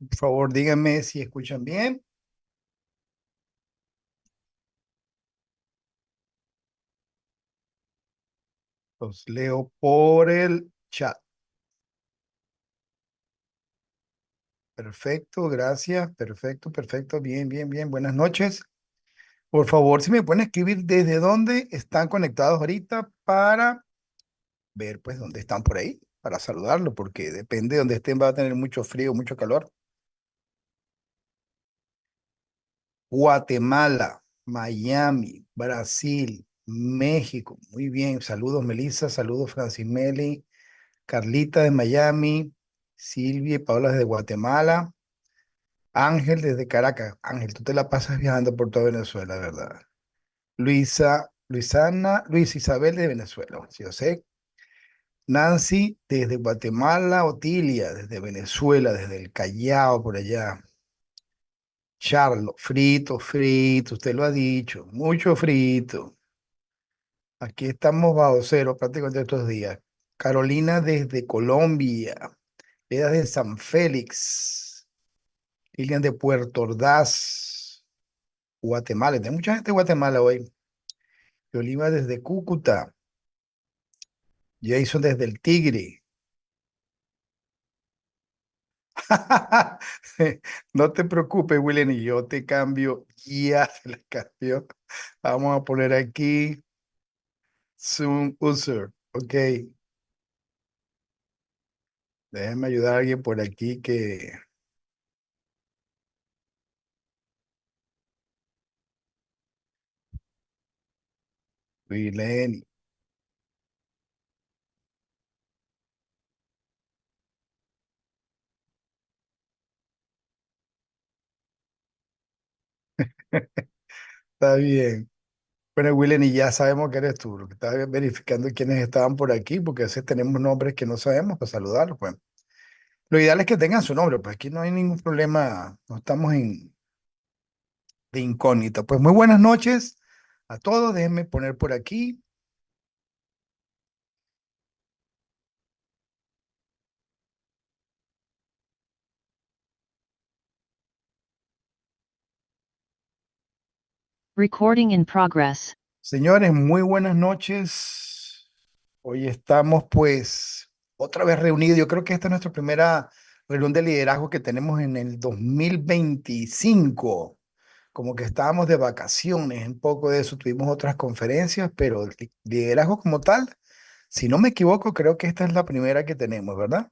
Por favor, díganme si escuchan bien. Los leo por el chat. Perfecto, gracias. Perfecto, perfecto. Bien, bien, bien. Buenas noches. Por favor, si me pueden escribir desde dónde están conectados ahorita para ver, pues, dónde están por ahí, para saludarlo, porque depende de dónde estén, va a tener mucho frío, mucho calor. Guatemala, Miami, Brasil, México. Muy bien. Saludos, Melissa. Saludos, Francis Meli. Carlita de Miami, Silvia y Paola desde Guatemala, Ángel desde Caracas. Ángel, tú te la pasas viajando por toda Venezuela, ¿verdad? Luis Isabel de Venezuela, sí, yo sé. Nancy desde Guatemala, Otilia desde Venezuela, desde el Callao, por allá. Charlo, frito, frito, usted lo ha dicho, mucho frito. Aquí estamos bajo cero prácticamente estos días. Carolina desde Colombia. Leda de San Félix, Lilian de Puerto Ordaz, Guatemala. Hay mucha gente de Guatemala hoy. Yolima desde Cúcuta, Jason desde el Tigre. No te preocupes, William, y yo te cambio, ya te la cambio. Vamos a poner aquí Zoom user. Ok, déjame ayudar a alguien por aquí que... William, está bien. Bueno, William, y ya sabemos que eres tú. Lo que estaba verificando quiénes estaban por aquí, porque a veces tenemos nombres que no sabemos para saludarlos, pues. Lo ideal es que tengan su nombre, pues aquí no hay ningún problema, no estamos de incógnito. Pues muy buenas noches a todos, déjenme poner por aquí. Recording in progress. Señores, muy buenas noches. Hoy estamos pues otra vez reunidos. Yo creo que esta es nuestra primera reunión de liderazgo que tenemos en el 2025. Como que estábamos de vacaciones, un poco de eso, tuvimos otras conferencias, pero el liderazgo como tal, si no me equivoco, creo que esta es la primera que tenemos, ¿verdad?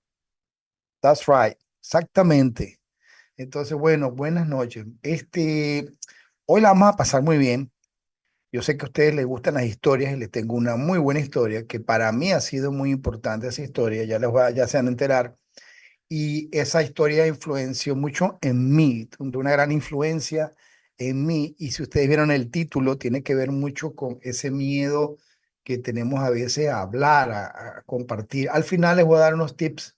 That's right, exactamente. Entonces, bueno, buenas noches. Hoy la vamos a pasar muy bien. Yo sé que a ustedes les gustan las historias y les tengo una muy buena historia que para mí ha sido muy importante esa historia, ya se van a enterar. Y esa historia influenció mucho en mí, de una gran influencia en mí. Y si ustedes vieron el título, tiene que ver mucho con ese miedo que tenemos a veces a hablar, a compartir. Al final les voy a dar unos tips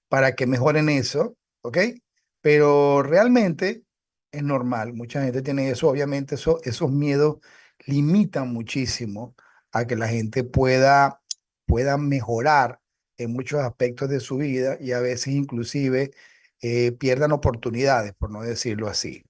para que mejoren eso, ¿ok? Pero realmente es normal, mucha gente tiene eso. Obviamente esos miedos limitan muchísimo a que la gente pueda mejorar en muchos aspectos de su vida y a veces inclusive pierdan oportunidades, por no decirlo así.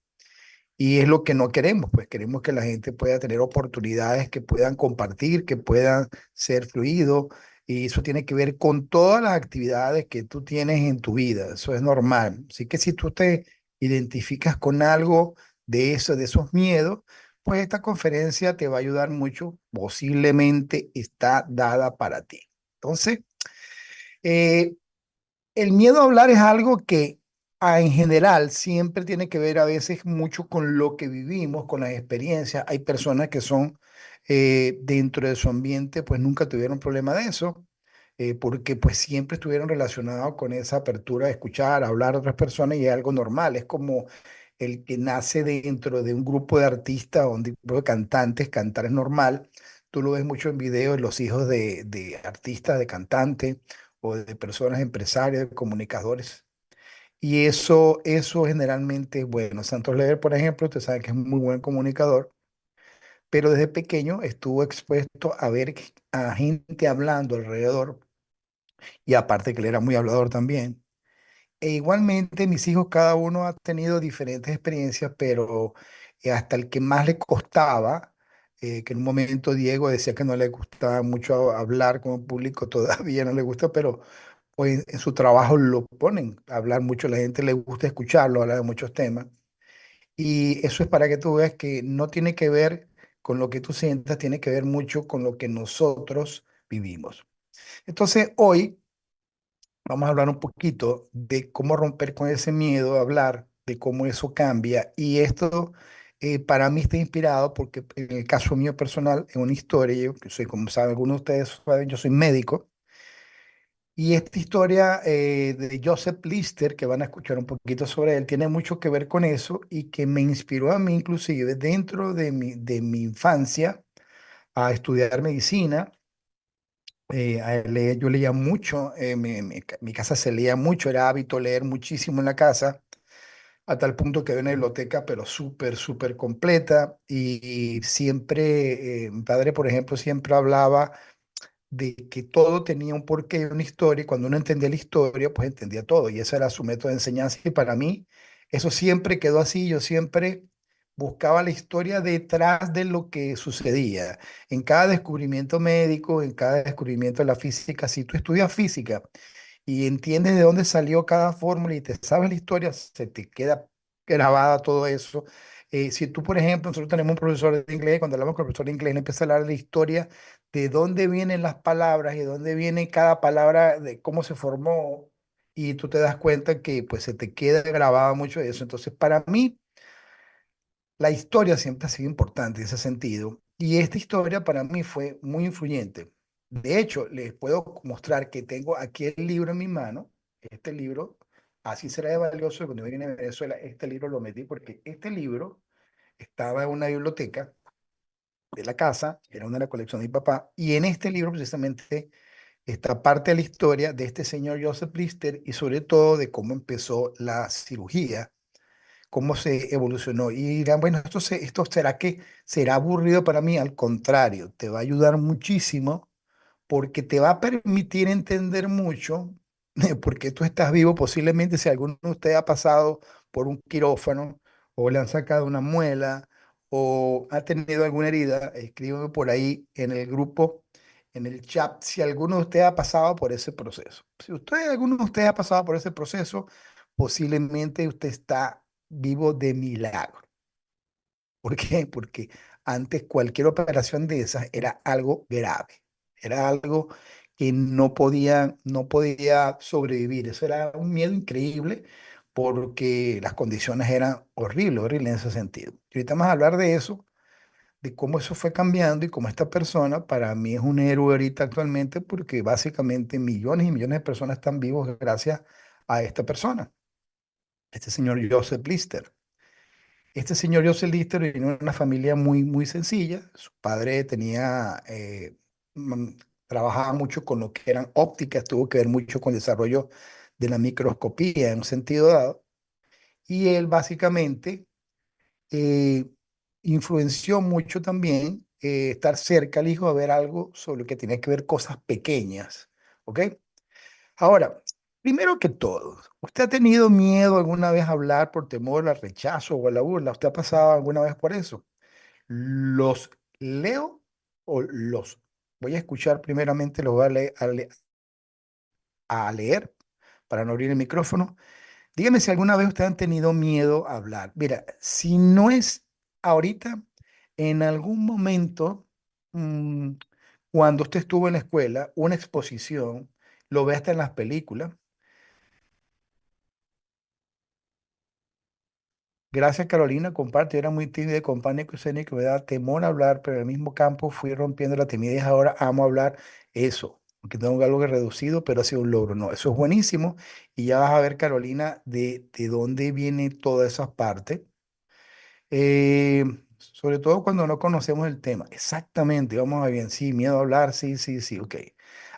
Y es lo que no queremos, pues queremos que la gente pueda tener oportunidades, que puedan compartir, que puedan ser fluidos. Y eso tiene que ver con todas las actividades que tú tienes en tu vida. Eso es normal. Así que si tú te identificas con algo de eso, de esos miedos, pues esta conferencia te va a ayudar mucho. Posiblemente está dada para ti. Entonces, eh, el miedo a hablar es algo que en general siempre tiene que ver a veces mucho con lo que vivimos, con las experiencias. Hay personas que son dentro de su ambiente, pues nunca tuvieron problema de eso, porque pues siempre estuvieron relacionados con esa apertura de escuchar, hablar a otras personas y es algo normal. Es como el que nace dentro de un grupo de artistas o un grupo de cantantes, cantar es normal. Tú lo ves mucho en videos, los hijos de artistas, de cantantes o de personas empresarias, de comunicadores. Y eso generalmente es bueno. Santos Lever, por ejemplo, usted sabe que es un muy buen comunicador, pero desde pequeño estuvo expuesto a ver a gente hablando alrededor, y aparte que él era muy hablador también, E igualmente mis hijos, cada uno ha tenido diferentes experiencias, pero hasta el que más le costaba, que en un momento Diego decía que no le gustaba mucho hablar con público, todavía no le gusta, pero pues en su trabajo lo ponen a hablar mucho, la gente le gusta escucharlo, hablar de muchos temas. Y eso es para que tú veas que no tiene que ver con lo que tú sientas, tiene que ver mucho con lo que nosotros vivimos. Entonces, hoy vamos a hablar un poquito de cómo romper con ese miedo a hablar, de cómo eso cambia. Y esto para mí está inspirado porque en el caso mío personal, es una historia, yo que soy, como saben, algunos de ustedes saben, yo soy médico. Y esta historia de Joseph Lister, que van a escuchar un poquito sobre él, tiene mucho que ver con eso y que me inspiró a mí inclusive dentro de mi infancia a estudiar medicina. Yo leía mucho, mi casa se leía mucho, era hábito leer muchísimo en la casa, a tal punto que había una biblioteca, pero súper, súper completa. Y siempre, mi padre, por ejemplo, siempre hablaba de que todo tenía un porqué y una historia, y cuando uno entendía la historia, pues entendía todo, y ese era su método de enseñanza, y para mí eso siempre quedó así. Yo siempre buscaba la historia detrás de lo que sucedía, en cada descubrimiento médico, en cada descubrimiento de la física. Si tú estudias física y entiendes de dónde salió cada fórmula y te sabes la historia, se te queda grabada todo eso. Si tú, por ejemplo, nosotros tenemos un profesor de inglés, cuando hablamos con el profesor de inglés, él empieza a hablar de la historia, de dónde vienen las palabras y de dónde viene cada palabra, de cómo se formó, y tú te das cuenta que pues se te queda grabado mucho de eso. Entonces, para mí, la historia siempre ha sido importante en ese sentido, y esta historia para mí fue muy influyente. De hecho, les puedo mostrar que tengo aquí el libro en mi mano. Este libro, así será de valioso cuando yo vine a Venezuela. Este libro lo metí porque este libro estaba en una biblioteca de la casa, era una de la colección de mi papá, y en este libro precisamente está parte de la historia de este señor Joseph Lister, y sobre todo de cómo empezó la cirugía, cómo se evolucionó. Y dirán, bueno, esto será que será aburrido para mí. Al contrario, te va a ayudar muchísimo porque te va a permitir entender mucho de por qué tú estás vivo. Posiblemente si alguno de ustedes ha pasado por un quirófano o le han sacado una muela o ha tenido alguna herida, escríbeme por ahí en el grupo, en el chat, si alguno de ustedes ha pasado por ese proceso. Si alguno de ustedes ha pasado por ese proceso, posiblemente usted está vivo de milagro. ¿Por qué? Porque antes cualquier operación de esas era algo grave, era algo que no podía sobrevivir. Eso era un miedo increíble porque las condiciones eran horribles, horribles en ese sentido. Y ahorita vamos a hablar de eso, de cómo eso fue cambiando y cómo esta persona para mí es un héroe ahorita actualmente, porque básicamente millones y millones de personas están vivos gracias a esta persona, este señor Joseph Lister. Este señor Joseph Lister vino de una familia muy, muy sencilla. Su padre mm, trabajaba mucho con lo que eran ópticas, tuvo que ver mucho con el desarrollo de la microscopía en un sentido dado. Y él básicamente eh, influenció mucho también estar cerca al hijo, a ver algo sobre lo que tenía que ver cosas pequeñas. ¿Ok? Ahora, primero que todo, ¿usted ha tenido miedo alguna vez a hablar por temor al rechazo o a la burla? ¿Usted ha pasado alguna vez por eso? ¿Los leo o los voy a escuchar primeramente? Los voy a leer para no abrir el micrófono. Dígame si alguna vez ustedes han tenido miedo a hablar. Mira, si no es ahorita, en algún momento, mm, cuando usted estuvo en la escuela, una exposición, lo ve hasta en las películas. Gracias, Carolina. Comparte, yo era muy tímida con pánico escénico, me daba temor hablar, pero en el mismo campo fui rompiendo la timidez. Ahora amo hablar. Eso, aunque tengo algo que reducido, pero ha sido un logro. No, eso es buenísimo. Y ya vas a ver, Carolina, de dónde viene toda esa parte. Eh, Sobre todo cuando no conocemos el tema. Exactamente, vamos a ver bien. Sí, miedo a hablar, sí, sí, sí, ok.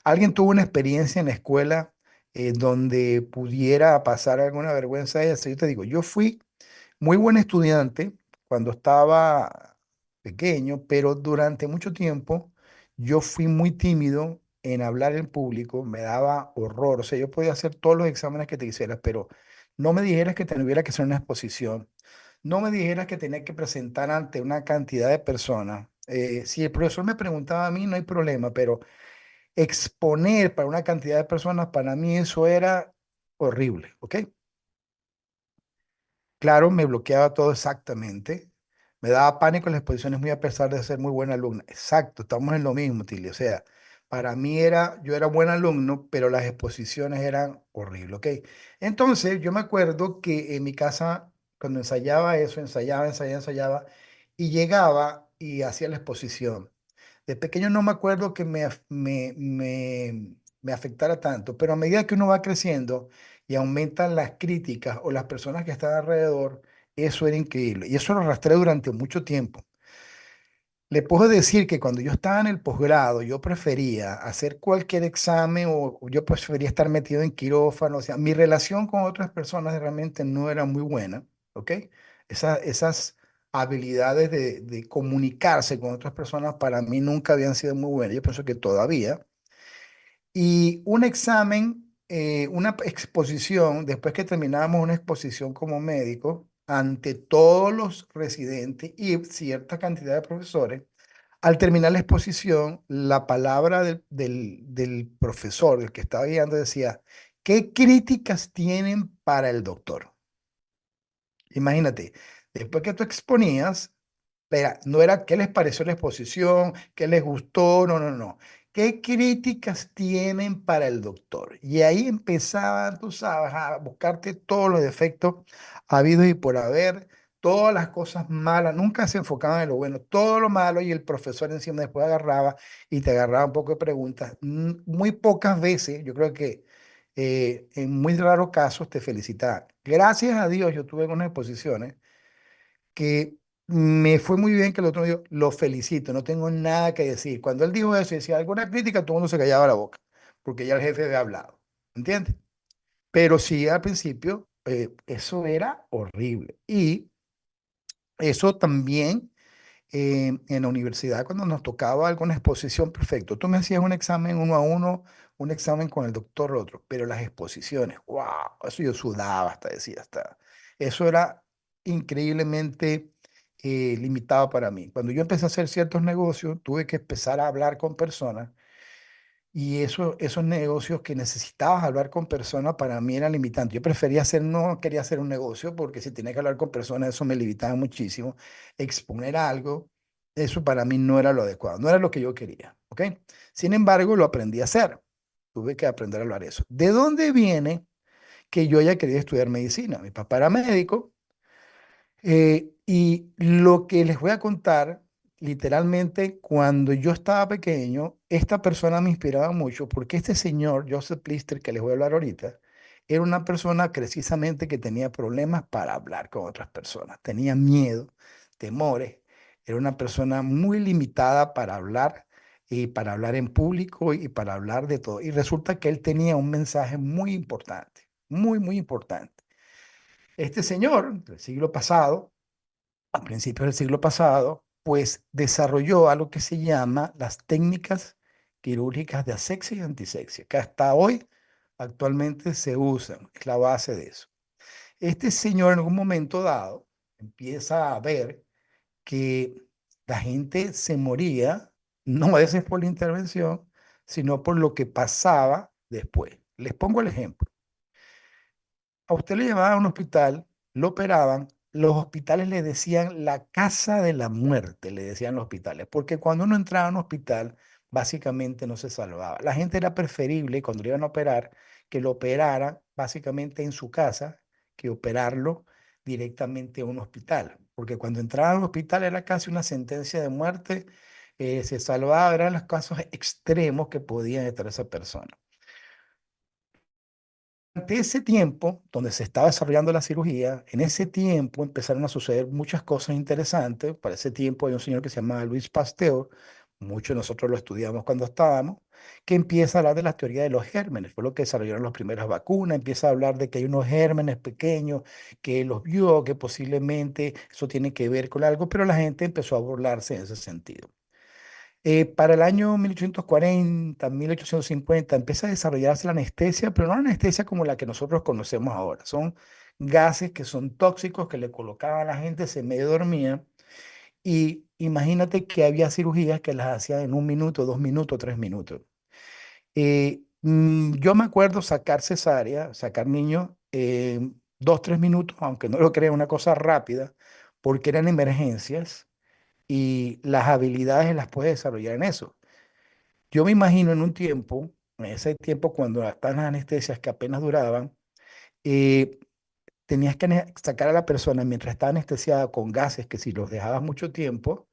¿Alguien tuvo una experiencia en la escuela donde pudiera pasar alguna vergüenza de eso? Yo te digo, yo fui muy buen estudiante cuando estaba pequeño, pero durante mucho tiempo yo fui muy tímido en hablar en público me daba horror. O sea, yo podía hacer todos los exámenes que te quisieras, pero no me dijeras que tuviera que hacer una exposición. No me dijeras que tenía que presentar ante una cantidad de personas. Si el profesor me preguntaba a mí, no hay problema, pero exponer para una cantidad de personas, para mí eso era horrible, ¿ok? Claro, me bloqueaba todo exactamente. Me daba pánico en las exposiciones muy a pesar de ser muy buena alumna. Exacto, estamos en lo mismo, Tilly. O sea, para mí era, yo era buen alumno, pero las exposiciones eran horribles, ¿ok? Entonces, yo me acuerdo que en mi casa, cuando ensayaba eso, ensayaba, y llegaba y hacía la exposición. De pequeño no me acuerdo que me afectara tanto, pero a medida que uno va creciendo y aumentan las críticas o las personas que están alrededor, eso era increíble. Y eso lo arrastré durante mucho tiempo. Le puedo decir que cuando yo estaba en el posgrado, yo prefería hacer cualquier examen o yo prefería estar metido en quirófano. O sea, mi relación con otras personas realmente no era muy buena, ¿ok? Esas habilidades de comunicarse con otras personas para mí nunca habían sido muy buenas. Yo pienso que todavía. Y un examen, una exposición, después que terminábamos una exposición como médico, ante todos los residentes y cierta cantidad de profesores, al terminar la exposición, la palabra del profesor, del que estaba guiando, decía, ¿qué críticas tienen para el doctor? Imagínate, después que tú exponías, no era qué les pareció la exposición, qué les gustó, no, no, no. ¿Qué críticas tienen para el doctor? Y ahí empezaban, tú sabes, a buscarte todos los defectos habidos y por haber, todas las cosas malas, nunca se enfocaban en lo bueno, todo lo malo y el profesor encima después agarraba y te agarraba un poco de preguntas. Muy pocas veces, yo creo que en muy raros casos te felicitaban. Gracias a Dios yo tuve unas exposiciones que me fue muy bien que el otro día lo felicito, no tengo nada que decir. Cuando él dijo eso y decía alguna crítica, todo el mundo se callaba la boca, porque ya el jefe había hablado, ¿entiendes? Pero sí, al principio, eso era horrible. Y eso también en la universidad, cuando nos tocaba alguna exposición, perfecto. Tú me hacías un examen uno a uno, un examen con el doctor otro, pero las exposiciones, wow, eso yo sudaba hasta decía, hasta. Eso era increíblemente limitado para mí. Cuando yo empecé a hacer ciertos negocios, tuve que empezar a hablar con personas y esos negocios que necesitabas hablar con personas para mí eran limitantes. Yo prefería hacer, no quería hacer un negocio porque si tenía que hablar con personas, eso me limitaba muchísimo. Exponer algo, eso para mí no era lo adecuado, no era lo que yo quería, ¿ok? Sin embargo, lo aprendí a hacer. Tuve que aprender a hablar eso. ¿De dónde viene que yo haya querido estudiar medicina? Mi papá era médico y lo que les voy a contar, literalmente, cuando yo estaba pequeño, esta persona me inspiraba mucho porque este señor, Joseph Lister, que les voy a hablar ahorita, era una persona precisamente que tenía problemas para hablar con otras personas. Tenía miedo, temores. Era una persona muy limitada para hablar y para hablar en público y para hablar de todo. Y resulta que él tenía un mensaje muy importante, muy, muy importante. Este señor del siglo pasado, a principios del siglo pasado, pues desarrolló algo que se llama las técnicas quirúrgicas de asexia y antisexia, que hasta hoy actualmente se usan, es la base de eso. Este señor en algún momento dado empieza a ver que la gente se moría, no a veces por la intervención, sino por lo que pasaba después. Les pongo el ejemplo. A usted le llevaban a un hospital, lo operaban, los hospitales le decían la casa de la muerte, le decían los hospitales, porque cuando uno entraba a un hospital, básicamente no se salvaba. La gente era preferible cuando le iban a operar que lo operaran básicamente en su casa que operarlo directamente a un hospital, porque cuando entraba a un hospital era casi una sentencia de muerte, se salvaba, eran los casos extremos que podían estar esa persona. Durante ese tiempo, donde se estaba desarrollando la cirugía, en ese tiempo empezaron a suceder muchas cosas interesantes. Para ese tiempo hay un señor que se llama Luis Pasteur, muchos de nosotros lo estudiamos cuando estábamos, que empieza a hablar de la teoría de los gérmenes. Fue lo que desarrollaron las primeras vacunas, empieza a hablar de que hay unos gérmenes pequeños, que él los vio, que posiblemente eso tiene que ver con algo, pero la gente empezó a burlarse en ese sentido. Para el año 1840, 1850, empieza a desarrollarse la anestesia, pero no la anestesia como la que nosotros conocemos ahora. Son gases que son tóxicos que le colocaban a la gente, se medio dormía. Y imagínate que había cirugías que las hacían en 1 minuto, 2 minutos, 3 minutos. Yo me acuerdo sacar cesárea, sacar niños, 2, 3 minutos, aunque no lo crean, una cosa rápida, porque eran emergencias y las habilidades las puedes desarrollar en eso. Yo me imagino en un tiempo, en ese tiempo cuando estaban las anestesias que apenas duraban, eh, tenías que sacar a la persona mientras estaba anestesiada con gases que si los dejabas mucho tiempo,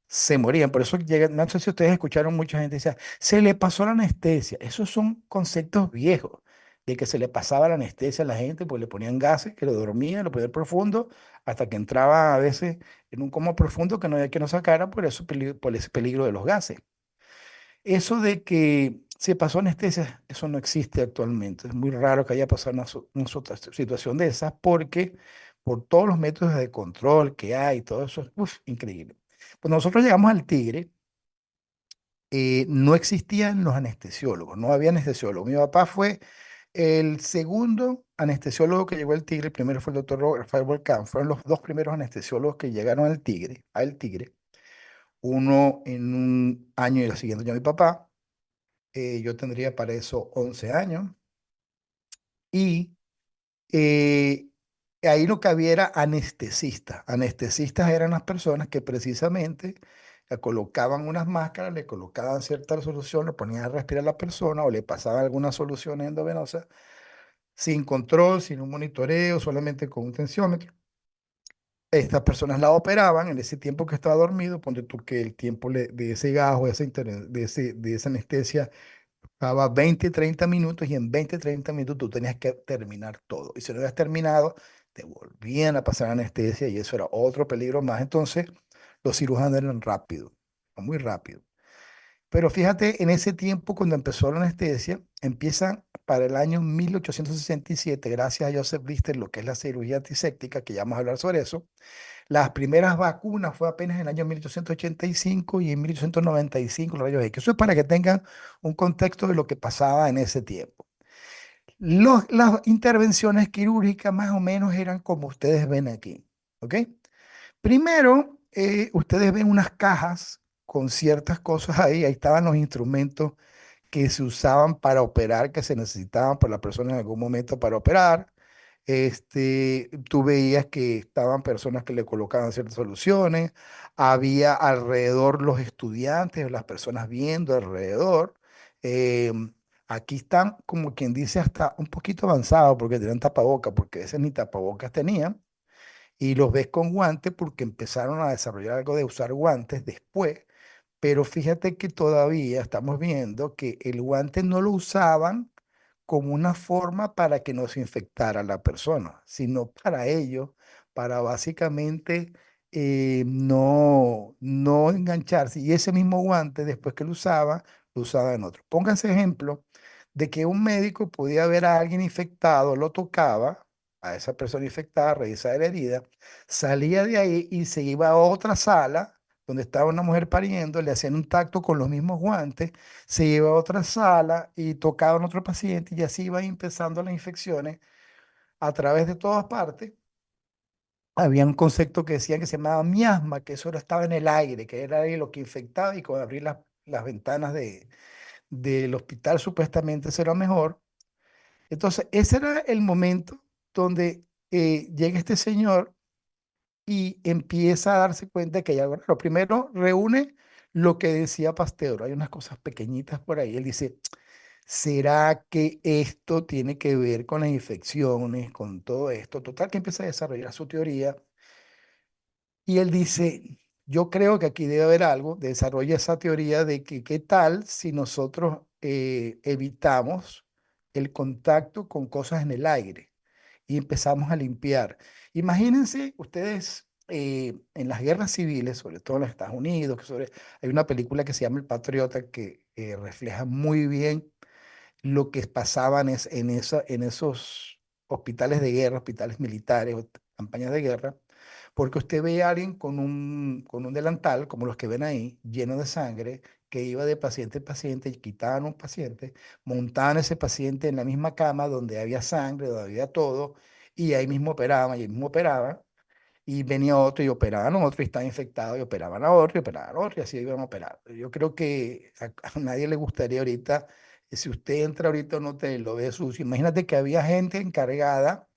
se morían. Por eso llega, no sé si ustedes escucharon mucha gente decía, se le pasó la anestesia. Esos son conceptos viejos de que se le pasaba la anestesia a la gente, pues le ponían gases, que lo dormían, lo ponían profundo, hasta que entraba a veces en un coma profundo que no había que no sacara por eso, por ese peligro de los gases. Eso de que se pasó anestesia, eso no existe actualmente. Es muy raro que haya pasado una situación de esas porque por todos los métodos de control que hay, todo eso, uf, increíble. Cuando nosotros llegamos al Tigre, no existían los anestesiólogos, no había anestesiólogos. Mi papá fue el segundo anestesiólogo que llegó al Tigre, el primero fue el doctor Rafael Volcán, fueron los dos primeros anestesiólogos que llegaron al Tigre, uno en un año y el siguiente ya mi papá. Yo tendría para eso 11 años. Y eh, ahí lo que había era anestesistas. Anestesistas eran las personas que precisamente le colocaban unas máscaras, le colocaban cierta solución, le ponían a respirar a la persona o le pasaban alguna solución endovenosa sin control, sin un monitoreo, solamente con un tensiómetro. Estas personas la operaban en ese tiempo que estaba dormido, ponte tú que el tiempo de ese gajo, de esa anestesia daba 20, 30 minutos y en 20, 30 minutos tú tenías que terminar todo. Y si no habías terminado, te volvían a pasar anestesia y eso era otro peligro más. Entonces, los cirujanos eran rápidos, muy rápido. Pero fíjate, en ese tiempo, cuando empezó la anestesia, empiezan para el año 1867, gracias a Joseph Lister, lo que es la cirugía antiséptica, que ya vamos a hablar sobre eso. Las primeras vacunas fue apenas en el año 1885 y en 1895 los rayos X. Eso es para que tengan un contexto de lo que pasaba en ese tiempo. Las intervenciones quirúrgicas más o menos eran como ustedes ven aquí. ¿Ok? Primero, ustedes ven unas cajas con ciertas cosas ahí. Ahí estaban los instrumentos que se usaban para operar, que se necesitaban por la persona en algún momento para operar. Tú veías que estaban personas que le colocaban ciertas soluciones, había alrededor los estudiantes, las personas viendo alrededor. Aquí están, como quien dice, hasta un poquito avanzados porque tenían tapabocas, porque a veces ni tapabocas tenían, y los ves con guantes porque empezaron a desarrollar algo de usar guantes después, pero fíjate que todavía estamos viendo que el guante no lo usaban como una forma para que no se infectara la persona, sino para ello, para básicamente no engancharse. Y ese mismo guante, después que lo usaba en otro. Pónganse ejemplo de que un médico podía ver a alguien infectado, lo tocaba, a esa persona infectada, revisaba la herida, salía de ahí y se iba a otra sala donde estaba una mujer pariendo, le hacían un tacto con los mismos guantes, se iba a otra sala y tocaban a otro paciente y así iban empezando las infecciones a través de todas partes. Había un concepto que decían que se llamaba miasma, que eso estaba en el aire, que era ahí lo que infectaba y con abrir las ventanas del hospital supuestamente eso era mejor. Entonces, ese era el momento donde llega este señor y empieza a darse cuenta que hay algo raro. Primero reúne lo que decía Pasteur. Hay unas cosas pequeñitas por ahí. Él dice, ¿será que esto tiene que ver con las infecciones, con todo esto? Total, que empieza a desarrollar su teoría y él dice, yo creo que aquí debe haber algo, desarrolla esa teoría de que qué tal si nosotros evitamos el contacto con cosas en el aire y empezamos a limpiar. Imagínense ustedes en las guerras civiles, sobre todo en los Estados Unidos, hay una película que se llama El Patriota que refleja muy bien lo que pasaba en esos hospitales de guerra, hospitales militares, campañas de guerra. porque usted ve a alguien con un delantal, como los que ven ahí, lleno de sangre, que iba de paciente en paciente, y quitaban un paciente, montaban ese paciente en la misma cama donde había sangre, donde había todo, y ahí mismo operaban, y ahí mismo operaban, y venía otro y operaban a otro, y estaba infectado y operaban a otro, y operaban a otro, y así iban a operar. Yo creo que a nadie le gustaría ahorita, si usted entra ahorita a un hotel y lo ve sucio, imagínate que había gente encargada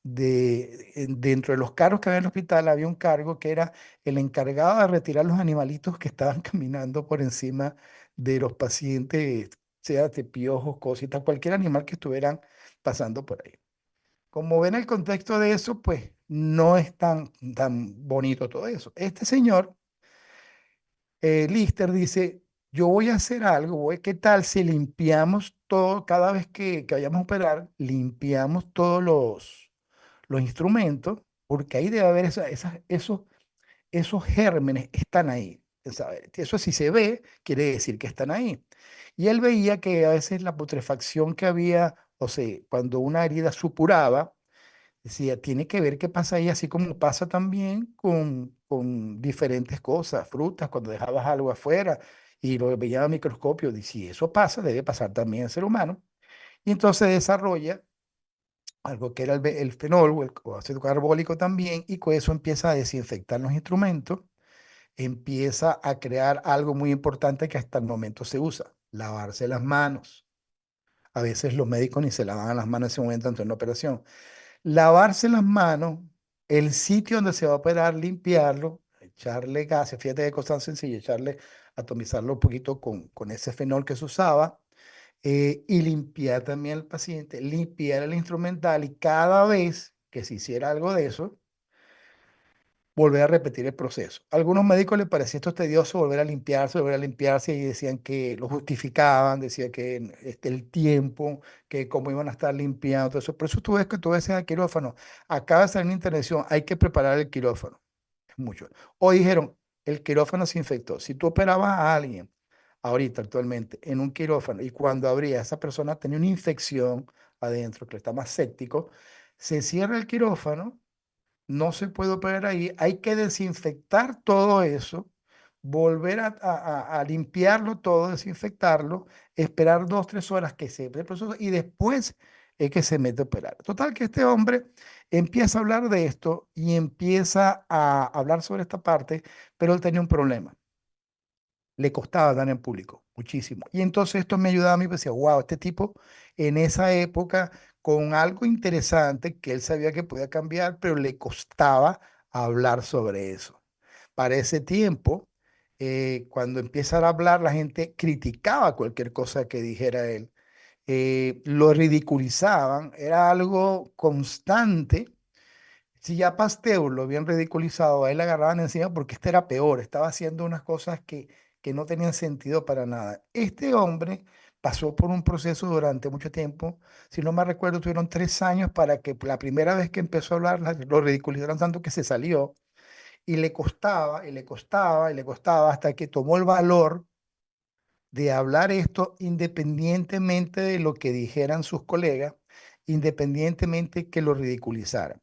dentro de los cargos que había en el hospital, había un cargo que era el encargado de retirar los animalitos que estaban caminando por encima de los pacientes, sea de piojos, cositas, cualquier animal que estuvieran pasando por ahí. Como ven el contexto de eso, pues no es tan bonito todo eso. Este señor, Lister, dice, yo voy a hacer algo, ¿qué tal si limpiamos todo, cada vez que vayamos a operar, limpiamos todos los instrumentos, porque ahí debe haber esos gérmenes, están ahí. ¿Sabe? Eso si se ve, quiere decir que están ahí. Y él veía que a veces la putrefacción que había, o sea, cuando una herida supuraba, decía, tiene que ver qué pasa ahí, así como pasa también con diferentes cosas, frutas, cuando dejabas algo afuera y lo veía a microscopio, dice, si eso pasa, debe pasar también al ser humano. Y entonces desarrolla algo que era el fenol o ácido carbólico también, y con eso empieza a desinfectar los instrumentos, empieza a crear algo muy importante que hasta el momento se usa, lavarse las manos. A veces los médicos ni se lavaban las manos en ese momento antes de una operación. Lavarse las manos, el sitio donde se va a operar, limpiarlo, echarle gases, fíjate que cosa tan sencilla, echarle, atomizarlo un poquito con ese fenol que se usaba, y limpiar también al paciente, limpiar el instrumental, y cada vez que se hiciera algo de eso, volver a repetir el proceso. A algunos médicos les parecía esto tedioso, volver a limpiarse, y decían que lo justificaban, decían que el tiempo, que cómo iban a estar limpiando, todo eso. Por eso tú ves que tú ves al quirófano, acaba de salir una intervención, hay que preparar el quirófano. Es mucho. O dijeron, el quirófano se infectó. Si tú operabas a alguien, ahorita, actualmente, en un quirófano, y cuando abría, esa persona tenía una infección adentro, que está más séptico, se cierra el quirófano, no se puede operar ahí, hay que desinfectar todo eso, volver a limpiarlo todo, desinfectarlo, esperar 2, 3 horas que se dé el proceso, y después es que se mete a operar. Total que este hombre empieza a hablar de esto y empieza a hablar sobre esta parte, pero él tenía un problema, le costaba hablar en público, muchísimo. Y entonces esto me ayudaba a mí, pues decía, wow, este tipo en esa época, con algo interesante que él sabía que podía cambiar, pero le costaba hablar sobre eso. Para ese tiempo, cuando empiezan a hablar, la gente criticaba cualquier cosa que dijera él, lo ridiculizaban, era algo constante. Si ya Pasteur lo habían ridiculizado, a él le agarraban encima porque este era peor, estaba haciendo unas cosas que no tenían sentido para nada. Este hombre pasó por un proceso durante mucho tiempo, si no me recuerdo, tuvieron 3 años para que la primera vez que empezó a hablar lo ridiculizaron tanto que se salió, y le costaba, y le costaba, y le costaba, hasta que tomó el valor de hablar esto independientemente de lo que dijeran sus colegas, independientemente que lo ridiculizaran.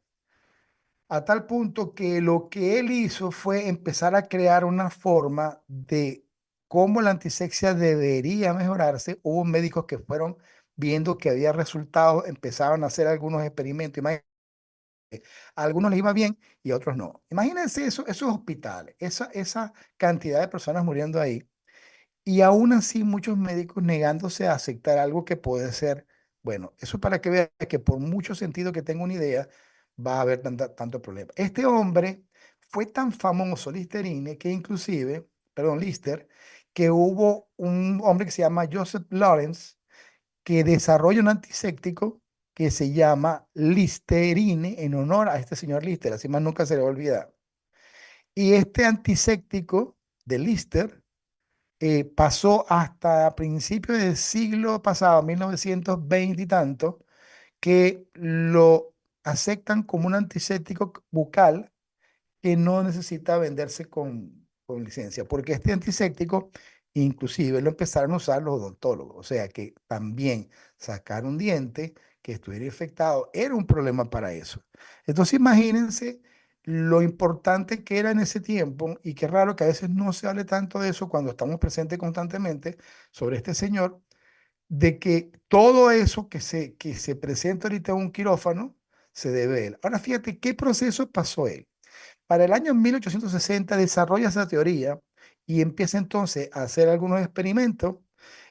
A tal punto que lo que él hizo fue empezar a crear una forma de cómo la antisexia debería mejorarse. Hubo médicos que fueron viendo que había resultados, empezaron a hacer algunos experimentos. A algunos les iba bien y a otros no. Imagínense eso, esos hospitales, esa cantidad de personas muriendo ahí. Y aún así muchos médicos negándose a aceptar algo que puede ser, bueno, eso para que vean que por mucho sentido que tenga una idea, va a haber tanto problema. Este hombre fue tan famoso, Listerine, que inclusive, perdón, Lister, que hubo un hombre que se llama Joseph Lawrence, que desarrolla un antiséptico que se llama Listerine en honor a este señor Lister, así más nunca se le va a olvidar. Y este antiséptico de Lister pasó hasta principios del siglo pasado, 1920 y tanto, que lo aceptan como un antiséptico bucal que no necesita venderse con licencia, porque este antiséptico inclusive lo empezaron a usar los odontólogos, o sea que también sacar un diente que estuviera infectado era un problema para eso. Entonces imagínense lo importante que era en ese tiempo, y qué raro que a veces no se hable tanto de eso cuando estamos presentes constantemente sobre este señor, de que todo eso que se presenta ahorita en un quirófano se debe a él. Ahora fíjate qué proceso pasó él. Para el año 1860 desarrolla esa teoría y empieza entonces a hacer algunos experimentos.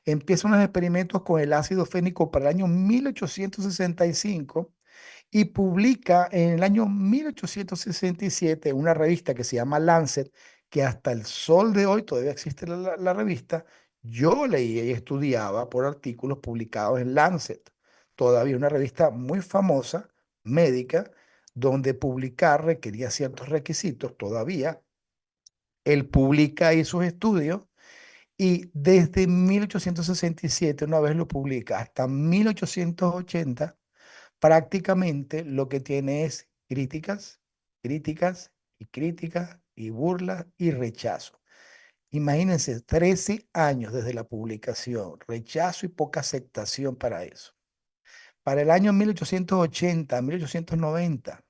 Empieza unos experimentos con el ácido fénico para el año 1865 y publica en el año 1867 una revista que se llama Lancet, que hasta el sol de hoy todavía existe la revista. Yo leía y estudiaba por artículos publicados en Lancet, todavía una revista muy famosa, médica, donde publicar requería ciertos requisitos todavía. Él publica ahí sus estudios y desde 1867, una vez lo publica, hasta 1880, prácticamente lo que tiene es críticas, críticas y críticas y burlas y rechazo. Imagínense, 13 años desde la publicación, rechazo y poca aceptación para eso. Para el año 1880, 1890,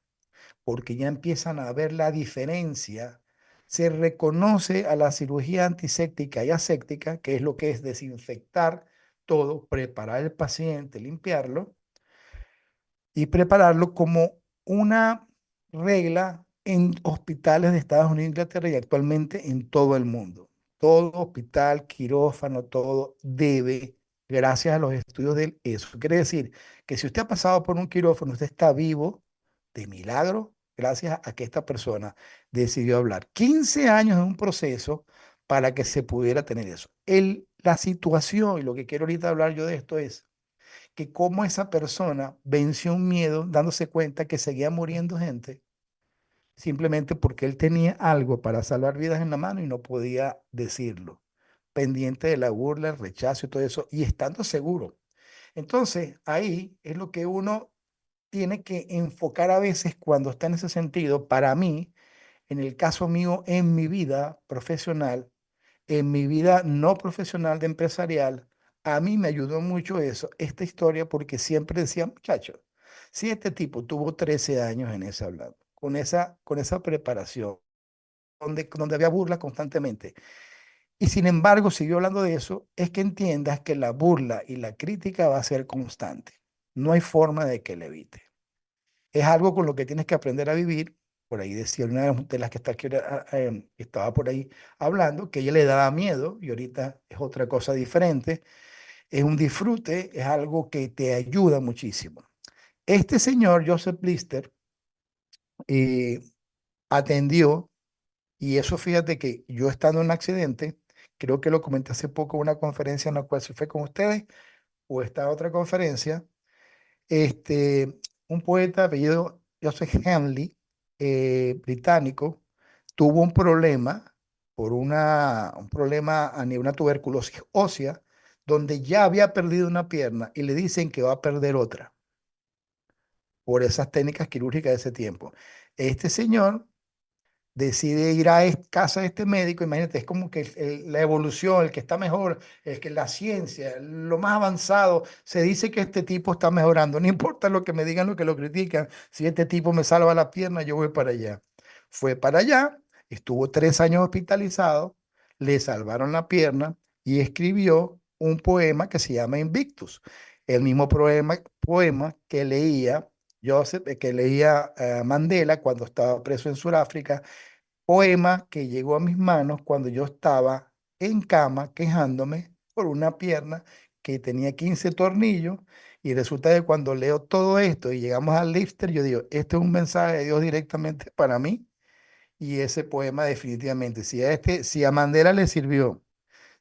porque ya empiezan a ver la diferencia, se reconoce a la cirugía antiséptica y aséptica, que es lo que es desinfectar todo, preparar el paciente, limpiarlo, y prepararlo como una regla en hospitales de Estados Unidos e Inglaterra y actualmente en todo el mundo. Todo hospital, quirófano, todo debe, gracias a los estudios del eso. Quiere decir que si usted ha pasado por un quirófano, usted está vivo de milagro, gracias a que esta persona decidió hablar. 15 años en un proceso para que se pudiera tener eso. La situación, y lo que quiero ahorita hablar yo de esto es que cómo esa persona venció un miedo dándose cuenta que seguía muriendo gente simplemente porque él tenía algo para salvar vidas en la mano y no podía decirlo, pendiente de la burla, el rechazo y todo eso, y estando seguro. Entonces, ahí es lo que uno tiene que enfocar a veces cuando está en ese sentido. Para mí, en el caso mío, en mi vida profesional, en mi vida no profesional de empresarial, a mí me ayudó mucho eso, esta historia, porque siempre decía, muchachos, si este tipo tuvo 13 años en ese hablando, con esa preparación, donde había burla constantemente, y sin embargo siguió hablando de eso, es que entiendas que la burla y la crítica va a ser constante. No hay forma de que le evite. Es algo con lo que tienes que aprender a vivir. Por ahí decía una de las que está aquí, estaba por ahí hablando, que ella le daba miedo y ahorita es otra cosa diferente. Es un disfrute, es algo que te ayuda muchísimo. Este señor, Joseph Lister, eh, atendió, y eso fíjate que yo estando en un accidente, creo que lo comenté hace poco en una conferencia en la cual se fue con ustedes, o esta otra conferencia, este, un poeta apellido Joseph Hamley, británico, tuvo un problema un problema a nivel de una tuberculosis ósea, donde ya había perdido una pierna y le dicen que va a perder otra por esas técnicas quirúrgicas de ese tiempo. Este señor decide ir a casa de este médico. Imagínate, es como que la evolución, el que está mejor, el que la ciencia, lo más avanzado, se dice que este tipo está mejorando. No importa lo que me digan, lo que lo critican, si este tipo me salva la pierna, yo voy para allá. Fue para allá, estuvo 3 años hospitalizado, le salvaron la pierna y escribió un poema que se llama Invictus. El mismo poema que leía Joseph, que leía Mandela cuando estaba preso en Sudáfrica, poema que llegó a mis manos cuando yo estaba en cama quejándome por una pierna que tenía 15 tornillos, y resulta que cuando leo todo esto y llegamos al Lifter, yo digo, este es un mensaje de Dios directamente para mí. Y ese poema definitivamente, si a Mandela le sirvió,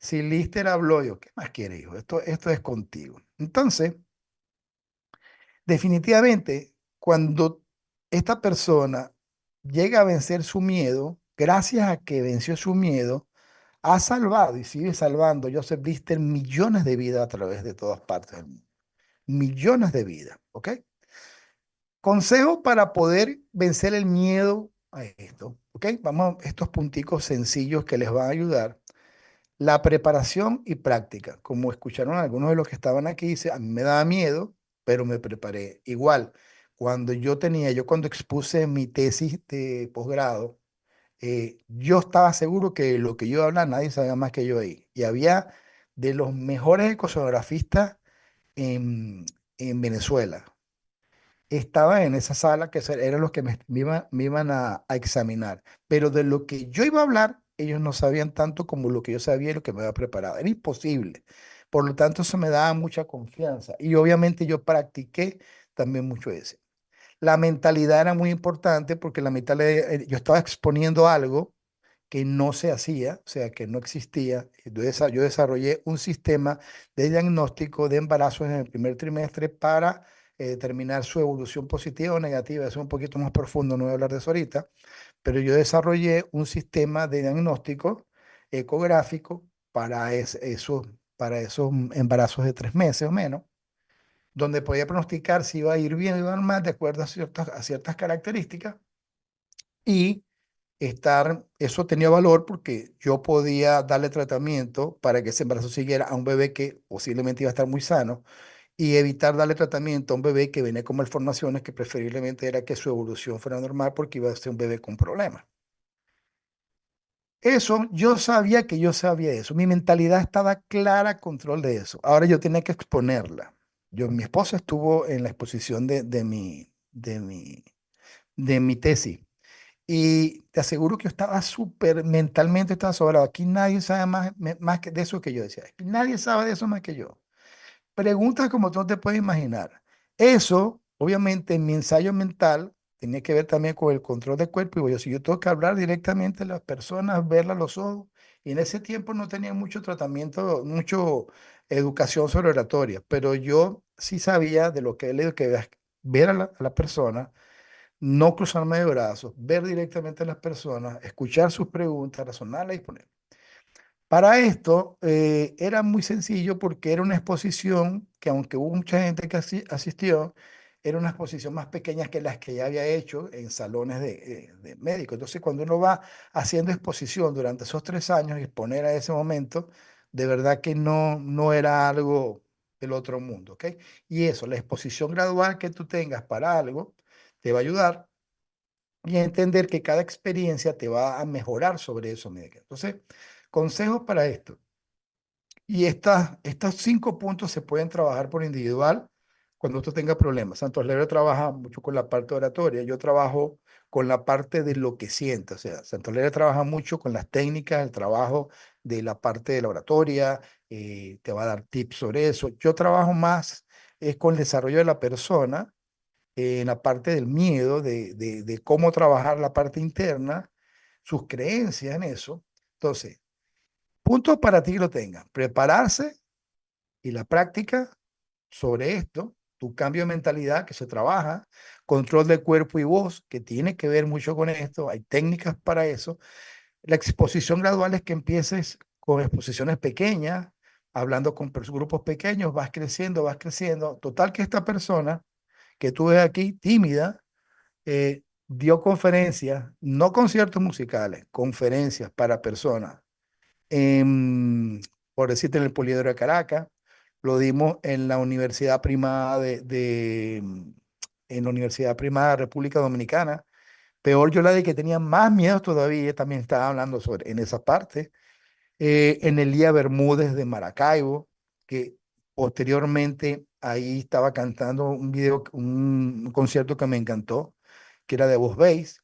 si Lister habló, yo, ¿qué más quiere, hijo? Esto es contigo. Entonces, definitivamente, cuando esta persona llega a vencer su miedo, gracias a que venció su miedo, ha salvado y sigue salvando Joseph Lister millones de vidas a través de todas partes del mundo. Millones de vidas, ¿ok? Consejo para poder vencer el miedo a esto, ¿ok? Vamos a estos punticos sencillos que les van a ayudar. La preparación y práctica. Como escucharon algunos de los que estaban aquí, dice, a mí me daba miedo, pero me preparé. Igual, yo cuando expuse mi tesis de posgrado, yo estaba seguro que lo que yo hablaba nadie sabía más que yo ahí. Y había de los mejores ecosonografistas en, en Venezuela. Estaba en esa sala eran los que me iban a examinar. Pero de lo que yo iba a hablar, ellos no sabían tanto como lo que yo sabía y lo que me había preparado. Era imposible. Por lo tanto, eso me daba mucha confianza. Y obviamente yo practiqué también mucho eso. La mentalidad era muy importante porque la mentalidad, yo estaba exponiendo algo que no se hacía, o sea, que no existía. Yo desarrollé un sistema de diagnóstico de embarazos en el primer trimestre para determinar su evolución positiva o negativa. Eso es un poquito más profundo, no voy a hablar de eso ahorita, pero yo desarrollé un sistema de diagnóstico ecográfico para esos embarazos de 3 meses o menos, donde podía pronosticar si iba a ir bien o iba a ir mal de acuerdo a ciertas características y eso tenía valor porque yo podía darle tratamiento para que ese embarazo siguiera a un bebé que posiblemente iba a estar muy sano y evitar darle tratamiento a un bebé que venía con malformaciones que preferiblemente era que su evolución fuera normal porque iba a ser un bebé con problemas. Eso, yo sabía que yo sabía eso. Mi mentalidad estaba clara a control de eso. Ahora yo tenía que exponerla. Mi esposa estuvo en la exposición de mi tesis. Y te aseguro que yo estaba súper mentalmente, estaba sobrado. Aquí nadie sabe más de eso que yo decía. Aquí nadie sabe de eso más que yo. Preguntas como tú no te puedes imaginar. Eso, obviamente, en mi ensayo mental tenía que ver también con el control del cuerpo. Y digo yo, si yo tengo que hablar directamente a las personas, verlas a los ojos. Y en ese tiempo no tenía mucho tratamiento, mucho educación sobre oratoria, pero yo sí sabía de lo que he leído, que ver a la persona, no cruzarme de brazos, ver directamente a las personas, escuchar sus preguntas, razonarlas y poner. Para esto era muy sencillo porque era una exposición que aunque hubo mucha gente que asistió, era una exposición más pequeña que las que ya había hecho en salones de médicos. Entonces, cuando uno va haciendo exposición durante esos 3 años y exponer a ese momento, de verdad que no era algo del otro mundo, ¿ok? Y eso, la exposición gradual que tú tengas para algo, te va a ayudar y a entender que cada experiencia te va a mejorar sobre eso. Entonces, consejos para esto. Y estos 5 puntos se pueden trabajar por individual cuando usted tenga problemas. Santos Lebre trabaja mucho con la parte oratoria, yo trabajo con la parte de lo que siento. O sea, Santos Lebre trabaja mucho con las técnicas, el trabajo de la parte de la oratoria, te va a dar tips sobre eso. Yo trabajo más es con el desarrollo de la persona, en la parte del miedo, de cómo trabajar la parte interna, sus creencias en eso. Entonces, puntos para ti que lo tengan. Prepararse y la práctica sobre esto, tu cambio de mentalidad que se trabaja, control de cuerpo y voz, que tiene que ver mucho con esto, hay técnicas para eso. La exposición gradual es que empieces con exposiciones pequeñas, hablando con grupos pequeños, vas creciendo, vas creciendo. Total que esta persona que tú ves aquí, tímida, dio conferencias, no conciertos musicales, conferencias para personas en, por decirte, en el Poliedro de Caracas, lo dimos en la Universidad Primada en la Universidad Primada de República Dominicana. Peor yo la de que tenía más miedo todavía, también estaba hablando sobre en esa parte. En el Día Bermúdez de Maracaibo, que posteriormente ahí estaba cantando un concierto que me encantó, que era de Voz Bass,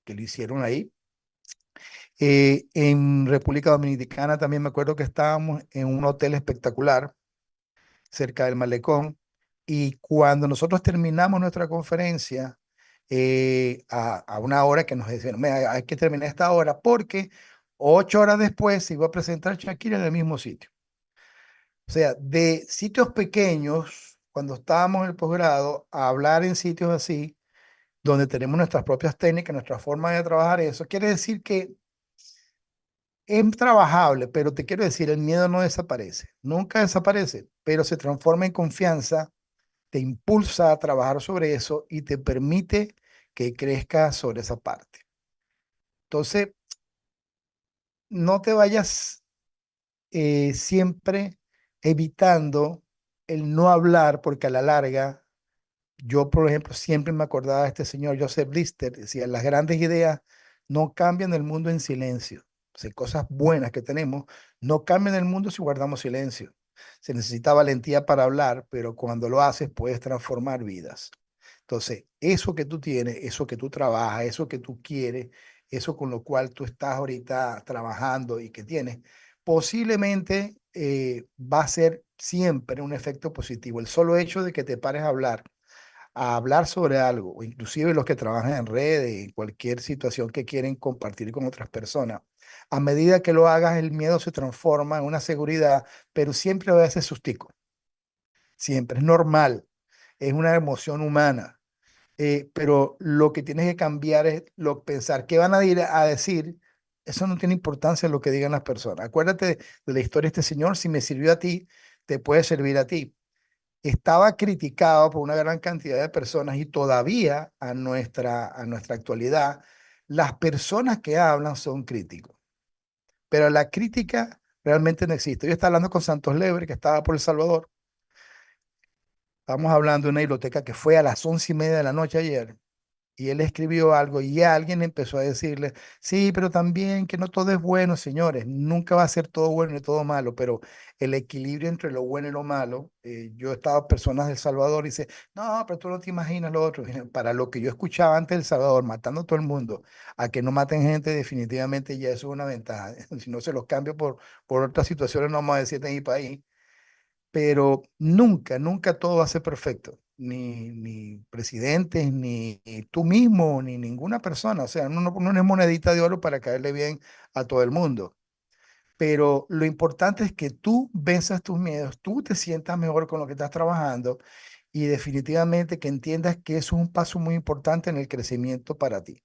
que lo hicieron ahí. En República Dominicana también me acuerdo que estábamos en un hotel espectacular cerca del malecón y cuando nosotros terminamos nuestra conferencia a una hora que nos decían: "Mira, hay que terminar esta hora porque 8 horas después se iba a presentar Shakira en el mismo sitio". O sea, de sitios pequeños, cuando estábamos en el posgrado, a hablar en sitios así, donde tenemos nuestras propias técnicas, nuestra forma de trabajar eso, quiere decir que es trabajable, pero te quiero decir, el miedo no desaparece, nunca desaparece, pero se transforma en confianza, te impulsa a trabajar sobre eso y te permite que crezcas sobre esa parte. Entonces, no te vayas siempre evitando el no hablar, porque a la larga Yo, por ejemplo, siempre me acordaba de este señor Joseph Lister, decía, las grandes ideas no cambian el mundo en silencio. O sea, cosas buenas que tenemos no cambian el mundo si guardamos silencio. Se necesita valentía para hablar, pero cuando lo haces puedes transformar vidas. Entonces, eso que tú tienes, eso que tú trabajas, eso que tú quieres, eso con lo cual tú estás ahorita trabajando y que tienes, posiblemente va a ser siempre un efecto positivo. El solo hecho de que te pares a hablar sobre algo, o inclusive los que trabajan en redes, en cualquier situación que quieren compartir con otras personas. A medida que lo hagas, el miedo se transforma en una seguridad, pero siempre va a ser sustico, siempre es normal, es una emoción humana. Pero lo que tienes que cambiar es pensar qué van a decir. Eso no tiene importancia lo que digan las personas. Acuérdate de la historia de este señor, si me sirvió a ti, te puede servir a ti. Estaba criticado por una gran cantidad de personas y todavía a nuestra actualidad, las personas que hablan son críticos, pero la crítica realmente no existe. Yo estaba hablando con Santos Lebre, que estaba por El Salvador. Estamos hablando de una biblioteca que fue a las 11:30 de la noche ayer y él escribió algo y alguien empezó a decirle, sí, pero también que no todo es bueno, señores, nunca va a ser todo bueno y todo malo, pero el equilibrio entre lo bueno y lo malo, yo he estado personas del Salvador y dice, no, pero tú no te imaginas lo otro. Para lo que yo escuchaba antes del Salvador, matando a todo el mundo, a que no maten gente, definitivamente ya eso es una ventaja. Si no se los cambio por otras situaciones, no vamos a decir en mi país, pero nunca, nunca todo va a ser perfecto. Ni presidentes, ni tú mismo, ni ninguna persona. O sea, no es monedita de oro para caerle bien a todo el mundo. Pero lo importante es que tú venzas tus miedos, tú te sientas mejor con lo que estás trabajando y definitivamente que entiendas que eso es un paso muy importante en el crecimiento para ti.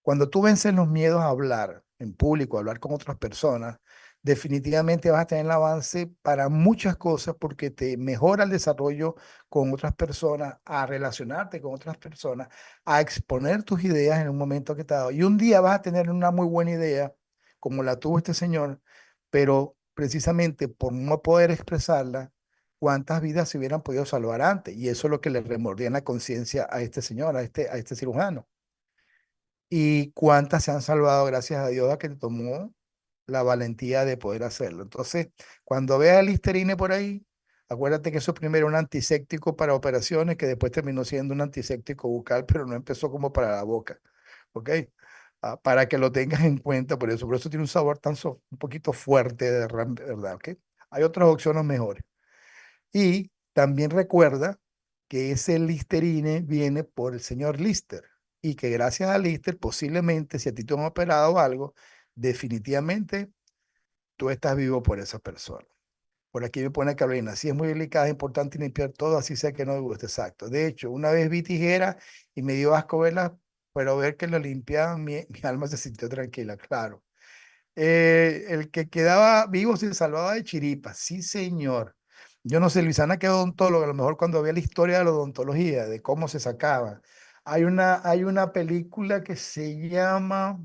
Cuando tú vences los miedos a hablar en público, a hablar con otras personas, definitivamente vas a tener el avance para muchas cosas porque te mejora el desarrollo con otras personas, a relacionarte con otras personas, a exponer tus ideas en un momento que te ha dado. Y un día vas a tener una muy buena idea, como la tuvo este señor, pero precisamente por no poder expresarla, cuántas vidas se hubieran podido salvar antes. Y eso es lo que le remordía en la conciencia a este señor, a este cirujano. Y cuántas se han salvado gracias a Dios a que tomó la valentía de poder hacerlo. Entonces, cuando veas el Listerine por ahí, acuérdate que eso es primero un antiséptico para operaciones, que después terminó siendo un antiséptico bucal, pero no empezó como para la boca. ¿Ok? Para que lo tengas en cuenta, por eso tiene un sabor un poquito fuerte, ¿verdad? ¿Ok? Hay otras opciones mejores. Y también recuerda que ese Listerine viene por el señor Lister y que gracias a Lister posiblemente si a ti te han operado o algo, definitivamente tú estás vivo por esa persona. Por aquí me pone Carolina, si es muy delicada, es importante limpiar todo, así sea que no me guste, exacto. De hecho, una vez vi tijera y me dio asco verla, pero ver que lo limpiaban, mi alma se sintió tranquila, claro. El que quedaba vivo se salvaba de chiripa, sí, señor. Yo no sé, Luisana, que es odontóloga, a lo mejor cuando había la historia de la odontología, de cómo se sacaban. Hay una película que se llama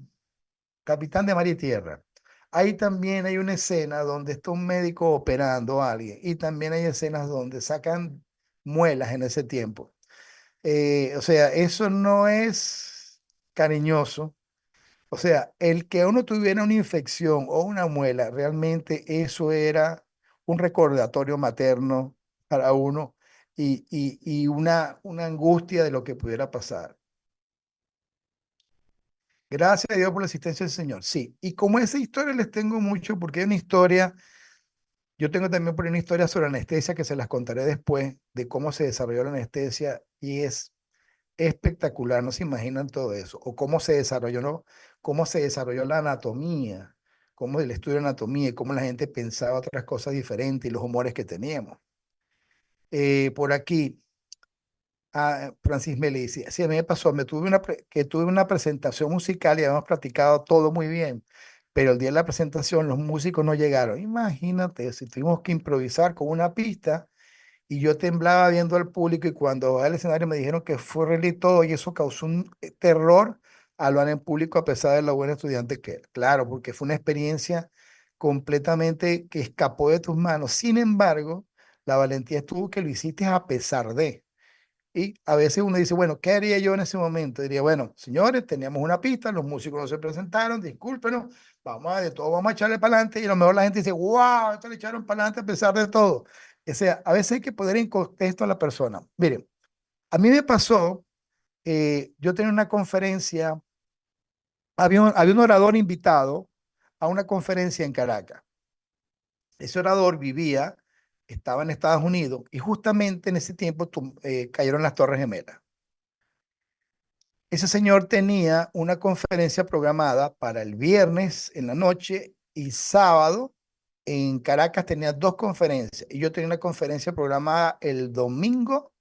Capitán de Mar y Tierra. Ahí también hay una escena donde está un médico operando a alguien y también hay escenas donde sacan muelas en ese tiempo. O sea, eso no es cariñoso, o sea, el que uno tuviera una infección o una muela, realmente eso era un recordatorio materno para uno y una angustia de lo que pudiera pasar. Gracias a Dios por la asistencia del Señor. Sí, y como esa historia les tengo mucho, porque hay una historia, yo tengo también por ahí una historia sobre anestesia que se las contaré después de cómo se desarrolló la anestesia y es espectacular, no se imaginan todo eso, o cómo se desarrolló, ¿no? Cómo se desarrolló la anatomía, cómo el estudio de anatomía y cómo la gente pensaba otras cosas diferentes y los humores que teníamos. Por aquí, Francis me dice, sí, a mí me pasó, que tuve una presentación musical y habíamos practicado todo muy bien, pero el día de la presentación los músicos no llegaron. Imagínate, si tuvimos que improvisar con una pista y yo temblaba viendo al público y cuando bajé al escenario me dijeron que fue real y todo y eso causó un terror hablar en público a pesar de lo buen estudiante que era. Claro, porque fue una experiencia completamente que escapó de tus manos. Sin embargo, la valentía estuvo que lo hiciste a pesar de. Y a veces uno dice, bueno, ¿qué haría yo en ese momento? Diría, bueno, señores, teníamos una pista, los músicos no se presentaron, discúlpenos, vamos a de todo, vamos a echarle para adelante. Y a lo mejor la gente dice, wow, esto le echaron para adelante a pesar de todo. O sea, a veces hay que poner en contexto a la persona. Miren, a mí me pasó, yo tenía una conferencia, había un orador invitado a una conferencia en Caracas. Ese orador vivía, estaba en Estados Unidos y justamente en ese tiempo cayeron las Torres Gemelas. Ese señor tenía una conferencia programada para el viernes en la noche y sábado en Caracas tenía dos conferencias y yo tenía una conferencia programada el domingo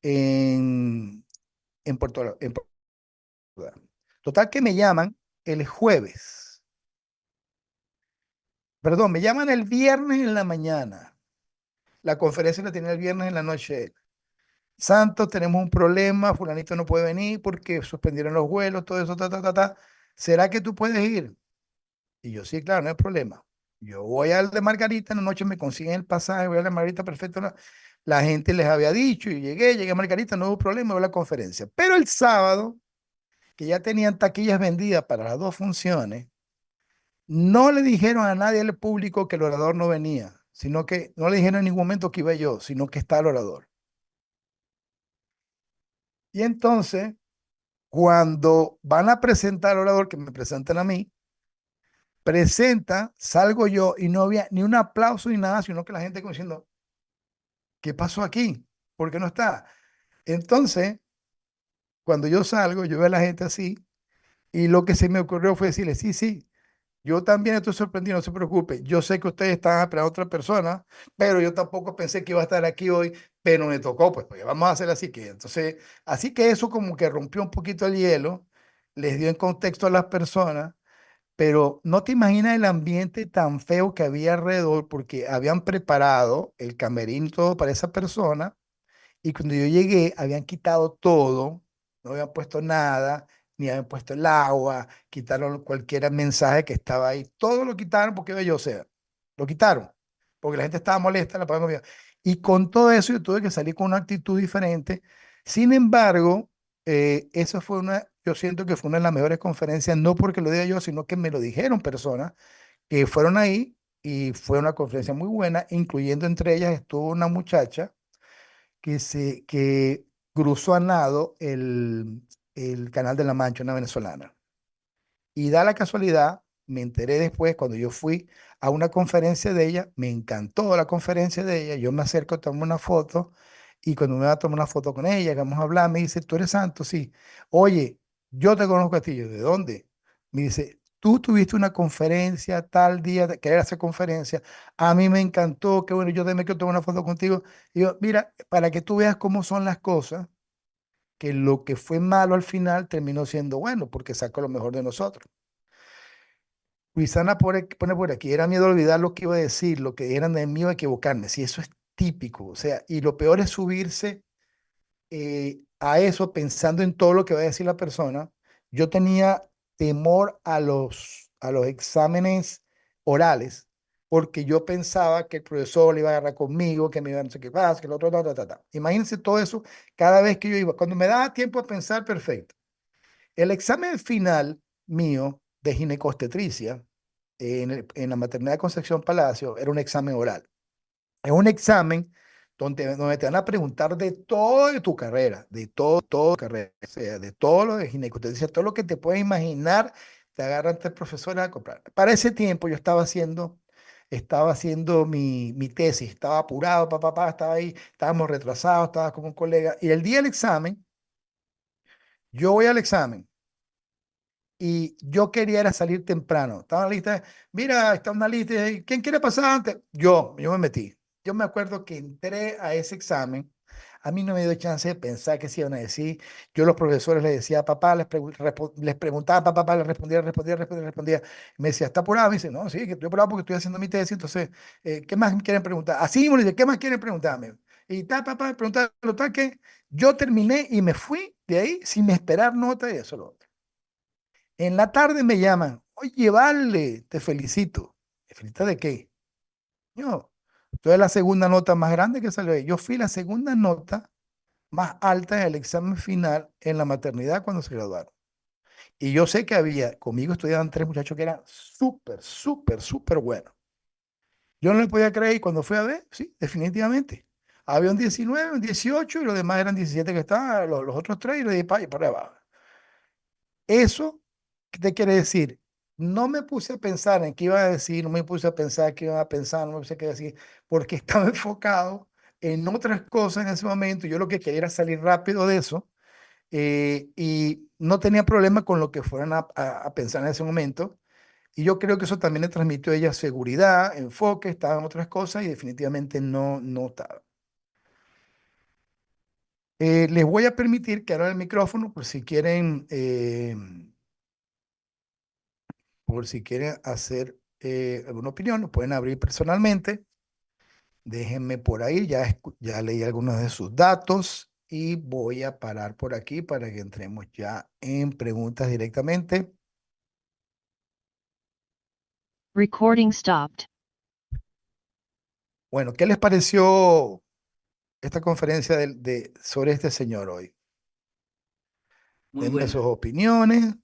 en, en Puerto Ordaz. Total que me llaman el jueves, perdón, me llaman el viernes en la mañana. La conferencia la tenía el viernes en la noche. Santos, tenemos un problema, fulanito no puede venir porque suspendieron los vuelos, todo eso, ta, ta, ta, ta. ¿Será que tú puedes ir? Y yo, sí, claro, no hay problema. Yo voy al de Margarita, en la noche me consiguen el pasaje, voy a la Margarita, perfecto. La gente les había dicho y llegué a Margarita, no hubo problema, voy a la conferencia. Pero el sábado, que ya tenían taquillas vendidas para las dos funciones, no le dijeron a nadie del público que el orador no venía, sino que no le dijeron en ningún momento que iba yo, sino que está el orador. Y entonces, cuando van a presentar al orador, que me presentan a mí, presenta, salgo yo y no había ni un aplauso ni nada, sino que la gente como diciendo, ¿qué pasó aquí? ¿Por qué no está? Entonces, cuando yo salgo, yo veo a la gente así y lo que se me ocurrió fue decirle, sí, sí, yo también estoy sorprendido, no se preocupe. Yo sé que ustedes están esperando a otra persona, pero yo tampoco pensé que iba a estar aquí hoy, pero me tocó, pues vamos a hacer así que. Entonces, así que eso como que rompió un poquito el hielo, les dio en contexto a las personas, pero no te imaginas el ambiente tan feo que había alrededor porque habían preparado el camerino y todo para esa persona y cuando yo llegué, habían quitado todo, no habían puesto nada, ni habían puesto el agua, quitaron cualquier mensaje que estaba ahí. Todo lo quitaron porque yo, o sea, lo quitaron, porque la gente estaba molesta, la pagando bien. Y con todo eso yo tuve que salir con una actitud diferente. Sin embargo, eso fue yo siento que fue una de las mejores conferencias, no porque lo diga yo, sino que me lo dijeron personas que fueron ahí y fue una conferencia muy buena, incluyendo entre ellas estuvo una muchacha que cruzó a nado el Canal de la Mancha, una venezolana. Y da la casualidad, me enteré después cuando yo fui a una conferencia de ella, me encantó la conferencia de ella, yo me acerco a tomar una foto y cuando me va a tomar una foto con ella, que vamos a hablar, me dice, ¿tú eres Santo? Sí. Oye, yo te conozco a ti. Yo, ¿de dónde? Me dice, tú tuviste una conferencia tal día, querer hacer conferencia, a mí me encantó, qué bueno, yo también quiero tomar una foto contigo. Y yo, mira, para que tú veas cómo son las cosas, que lo que fue malo al final terminó siendo bueno, porque sacó lo mejor de nosotros. Luisana pone por aquí, era miedo a olvidar lo que iba a decir, lo que eran de miedo a equivocarme. Sí, eso es típico, o sea, y lo peor es subirse a eso pensando en todo lo que va a decir la persona. Yo tenía temor a los exámenes orales, porque yo pensaba que el profesor le iba a agarrar conmigo, que me iba a no sé qué pasa, que el otro, ta, ta, ta, ta. Imagínense todo eso cada vez que yo iba. Cuando me daba tiempo a pensar, perfecto. El examen final mío de ginecostetricia en la maternidad de Concepción Palacio era un examen oral. Es un examen donde te van a preguntar de todo de tu carrera, de todo tu carrera, o sea, de todo lo de ginecostetricia, todo lo que te puedes imaginar, te agarran tres profesores a comprar. Para ese tiempo yo estaba haciendo mi tesis, estaba apurado, papá, estaba ahí, estábamos retrasados, estaba con un colega, y el día del examen, yo voy al examen y yo quería era salir temprano. Estaba en la lista, mira, está una lista, ¿quién quiere pasar antes? Yo me metí. Yo me acuerdo que entré a ese examen, a mí no me dio chance de pensar qué se iban a decir. Yo a los profesores les decía, papá, les preguntaba, papá, les respondía. Me decía, ¿está apurado? Me dice, no, sí, que estoy apurado porque estoy haciendo mi tesis, entonces, ¿qué más quieren preguntar? Así mismo le dije, ¿qué más quieren preguntarme? Y tal, papá, preguntar, tal que yo terminé y me fui de ahí sin esperar nota y eso, lo otro. En la tarde me llaman, oye, vale, te felicito. ¿Me felicita de qué? Yo, tú eres la segunda nota más grande que salió ahí. Yo fui la segunda nota más altas en el examen final en la maternidad cuando se graduaron. Y yo sé que había, conmigo estudiaban tres muchachos que eran súper, súper, súper buenos. Yo no le podía creer y cuando fui a ver, sí, definitivamente. Había un 19, un 18 y los demás eran 17 que estaban, los otros tres y le di para abajo. Eso, ¿qué te quiere decir? No me puse a pensar en qué iba a decir, no me puse a pensar qué iba a pensar, no me puse a qué decir, porque estaba enfocado en otras cosas en ese momento. Yo lo que quería era salir rápido de eso y no tenía problema con lo que fueran a pensar en ese momento. Y yo creo que eso también le transmitió a ella seguridad, enfoque, estaba en otras cosas y definitivamente no estaba. Les voy a permitir que abran el micrófono por si quieren hacer alguna opinión, lo pueden abrir personalmente. Déjenme por ahí, ya leí algunos de sus datos y voy a parar por aquí para que entremos ya en preguntas directamente. Recording stopped. Bueno, ¿qué les pareció esta conferencia sobre este señor hoy? Muy Denme sus buena. opiniones.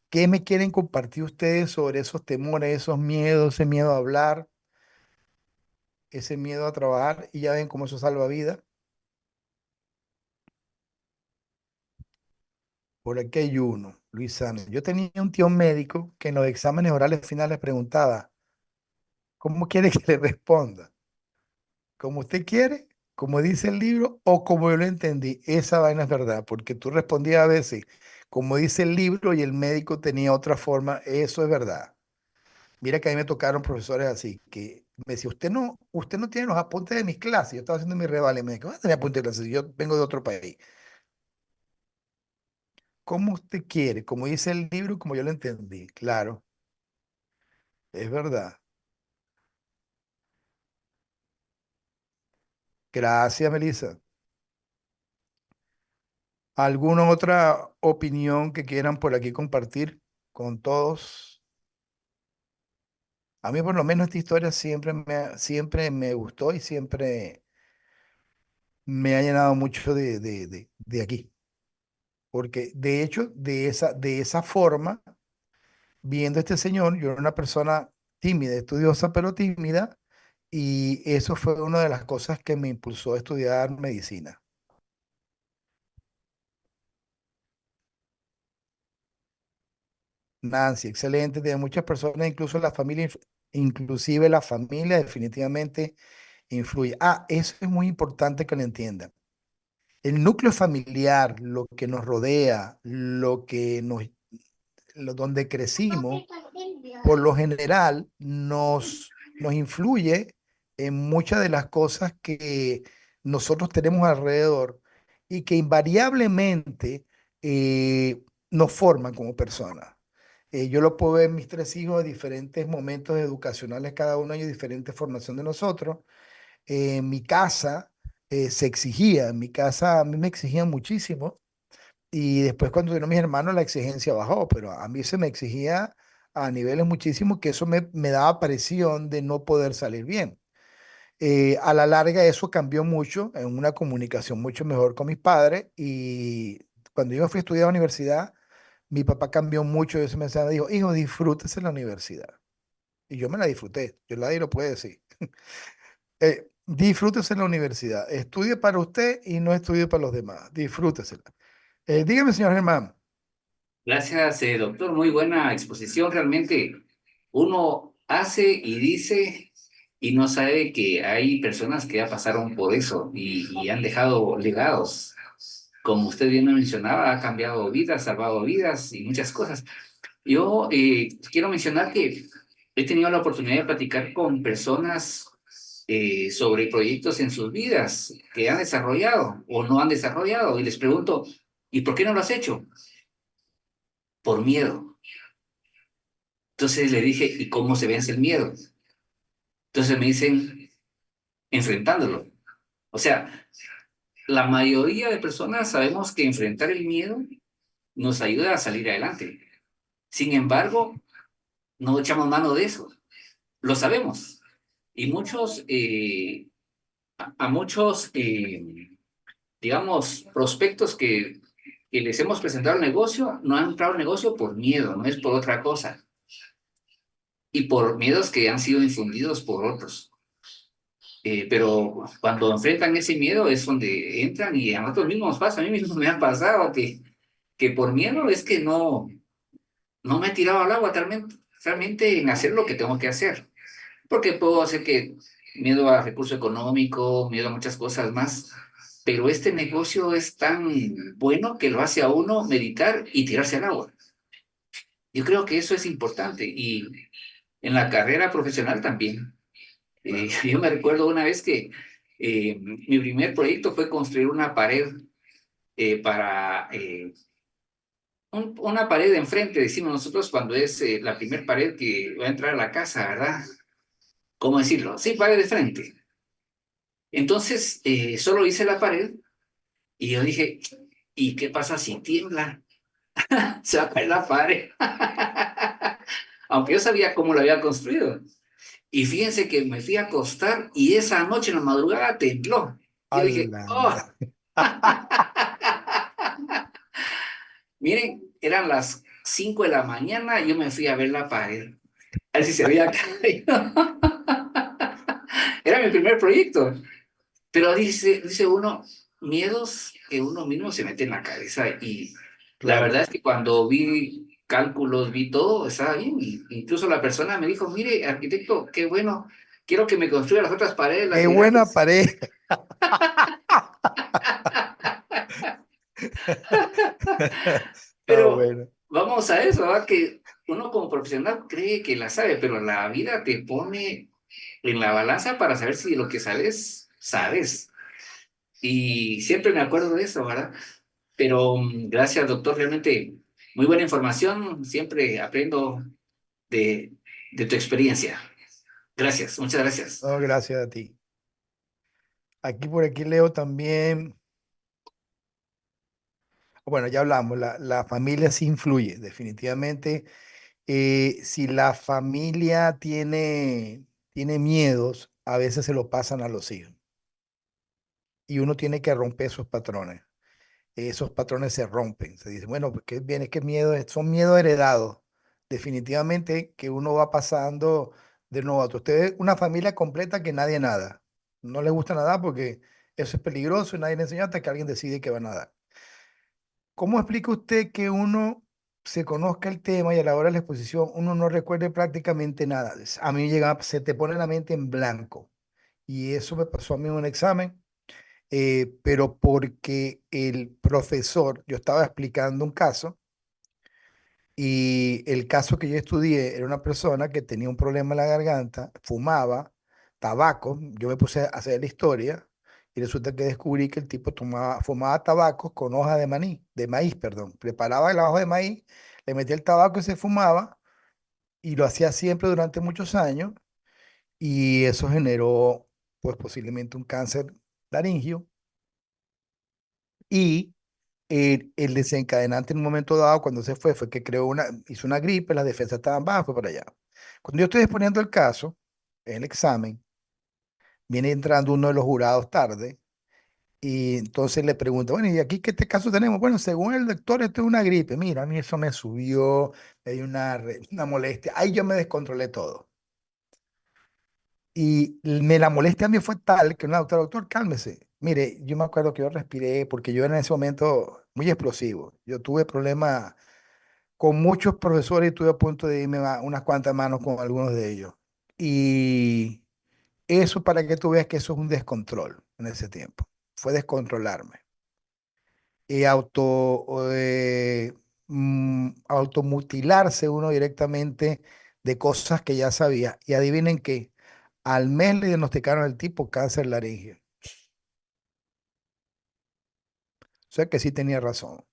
¿Qué me quieren compartir ustedes sobre esos temores, esos miedos, ese miedo a hablar, ese miedo a trabajar? Y ya ven cómo eso salva vidas. Por aquí hay uno, Luis Sánchez. Yo tenía un tío médico que en los exámenes orales finales preguntaba, ¿cómo quiere que le responda? ¿Como usted quiere? ¿Como dice el libro? ¿O como yo lo entendí? Esa vaina es verdad, porque tú respondías a veces como dice el libro y el médico tenía otra forma. Eso es verdad. Mira que a mí me tocaron profesores así, que me decía, usted no tiene los apuntes de mis clases. Yo estaba haciendo mi reválida y me dijo, ¿cómo tenía apuntes de clases? Si yo vengo de otro país. ¿Cómo usted quiere? Como dice el libro, como yo lo entendí. Claro, es verdad. Gracias, Melissa. ¿Alguna otra opinión que quieran por aquí compartir con todos? A mí por lo menos esta historia siempre me gustó y siempre me ha llenado mucho de aquí. Porque de hecho, de esa forma, viendo a este señor, yo era una persona tímida, estudiosa, pero tímida, y eso fue una de las cosas que me impulsó a estudiar medicina. Nancy, excelente, de muchas personas, incluso la familia, inclusive la familia definitivamente influye. Ah, eso es muy importante que lo entiendan. El núcleo familiar, lo que nos rodea, donde crecimos, por lo general nos influye en muchas de las cosas que nosotros tenemos alrededor y que invariablemente nos forman como personas. Yo lo puedo ver en mis tres hijos en diferentes momentos educacionales, cada uno hay diferente formación de nosotros. En mi casa en mi casa a mí me exigían muchísimo y después cuando tuvieron mis hermanos la exigencia bajó, pero a mí se me exigía a niveles muchísimos que eso me daba presión de no poder salir bien. A la larga eso cambió mucho en una comunicación mucho mejor con mis padres y cuando yo fui a estudiar a la universidad, mi papá cambió mucho y ese mensaje me dijo, hijo, disfrútese la universidad. Y yo me la disfruté, yo nadie lo puede decir. Disfrútese la universidad, estudie para usted y no estudie para los demás, disfrútesela. Dígame, señor Germán. Gracias, doctor. Muy buena exposición. Realmente uno hace y dice y no sabe que hay personas que ya pasaron por eso y han dejado legados. Como usted bien me mencionaba, ha cambiado vidas, salvado vidas y muchas cosas. Yo quiero mencionar que he tenido la oportunidad de platicar con personas sobre proyectos en sus vidas que han desarrollado o no han desarrollado y les pregunto, ¿y por qué no lo has hecho? Por miedo. Entonces le dije, ¿y cómo se vence el miedo? Entonces me dicen, enfrentándolo. O sea, la mayoría de personas sabemos que enfrentar el miedo nos ayuda a salir adelante. Sin embargo, no echamos mano de eso. Lo sabemos. Y muchos, a muchos digamos, prospectos que les hemos presentado el negocio, no han entrado al negocio por miedo, no es por otra cosa, y por miedos que han sido infundidos por otros. Pero cuando enfrentan ese miedo es donde entran y a nosotros mismos nos pasa, a mí mismo me ha pasado que por miedo es que no me he tirado al agua realmente en hacer lo que tengo que hacer. Porque puedo hacer que miedo a recurso económico, miedo a muchas cosas más, pero este negocio es tan bueno que lo hace a uno meditar y tirarse al agua. Yo creo que eso es importante y en la carrera profesional también. Yo me recuerdo una vez que mi primer proyecto fue construir una pared para una pared de enfrente, decimos nosotros, cuando es la primer pared que va a entrar a la casa, ¿verdad? ¿Cómo decirlo? Sí, pared de frente. Entonces, solo hice la pared y yo dije, ¿y qué pasa si tiembla? Se va a caer la pared. Aunque yo sabía cómo lo había construido. Y fíjense que me fui a acostar y esa noche en la madrugada tembló. Yo dije, ¡Hala! oh, miren, eran las 5 de la mañana y yo me fui a ver la pared. A ver si se había caído. Era mi primer proyecto. Pero dice uno, miedos que uno mismo se mete en la cabeza. Y la Claro. verdad es que cuando vi cálculos, vi todo, estaba bien. Y incluso la persona me dijo, mire, arquitecto, qué bueno, quiero que me construya las otras paredes ¡Qué buena laterales. pared! Está Pero bueno. vamos a eso, ¿verdad? Que uno como profesional cree que la sabe, pero la vida te pone en la balanza para saber si lo que sabes, sabes. Y siempre me acuerdo de eso, ¿verdad? Pero gracias, doctor, realmente muy buena información. Siempre aprendo de, de tu experiencia. Gracias, muchas gracias. No, gracias a ti. Aquí por aquí leo también, bueno, ya hablamos, la familia sí influye, definitivamente. Si la familia tiene miedos, a veces se lo pasan a los hijos y uno tiene que romper esos patrones. Esos patrones se rompen. Se dice, bueno, pues, ¿qué viene? ¿Qué miedo? Son miedos heredados. Definitivamente que uno va pasando de nuevo a otro. Usted es una familia completa que nadie nada. No le gusta nadar porque eso es peligroso y nadie le enseña hasta que alguien decide que va a nadar. ¿Cómo explica usted que uno se conozca el tema y a la hora de la exposición uno no recuerde prácticamente nada? A mí llega, se te pone la mente en blanco. Y eso me pasó a mí en un examen, pero porque el profesor, yo estaba explicando un caso y el caso que yo estudié era una persona que tenía un problema en la garganta, fumaba tabaco, yo me puse a hacer la historia y resulta que descubrí que el tipo fumaba tabaco con hoja de maní, de maíz, perdón, preparaba la hoja de maíz, le metía el tabaco y se fumaba y lo hacía siempre durante muchos años y eso generó pues posiblemente un cáncer laringio y el desencadenante en un momento dado, cuando se fue que hizo una gripe, las defensas estaban bajas, fue para allá. Cuando yo estoy exponiendo el caso, el examen, viene entrando uno de los jurados tarde y entonces le pregunta, bueno, ¿y aquí qué caso tenemos? Bueno, según el doctor, esto es una gripe. Mira, a mí eso me subió, me dio una molestia. Ahí yo me descontrolé todo. Y la molestia a mí fue tal que una doctora, doctor, cálmese. Mire, yo me acuerdo que yo respiré porque yo era en ese momento muy explosivo. Yo tuve problemas con muchos profesores y estuve a punto de irme a unas cuantas manos con algunos de ellos. Y eso para que tú veas que eso es un descontrol en ese tiempo. Fue descontrolarme. Y automutilarse uno directamente de cosas que ya sabía. Y adivinen qué, al mes le diagnosticaron al tipo cáncer laringio. O sea que sí tenía razón.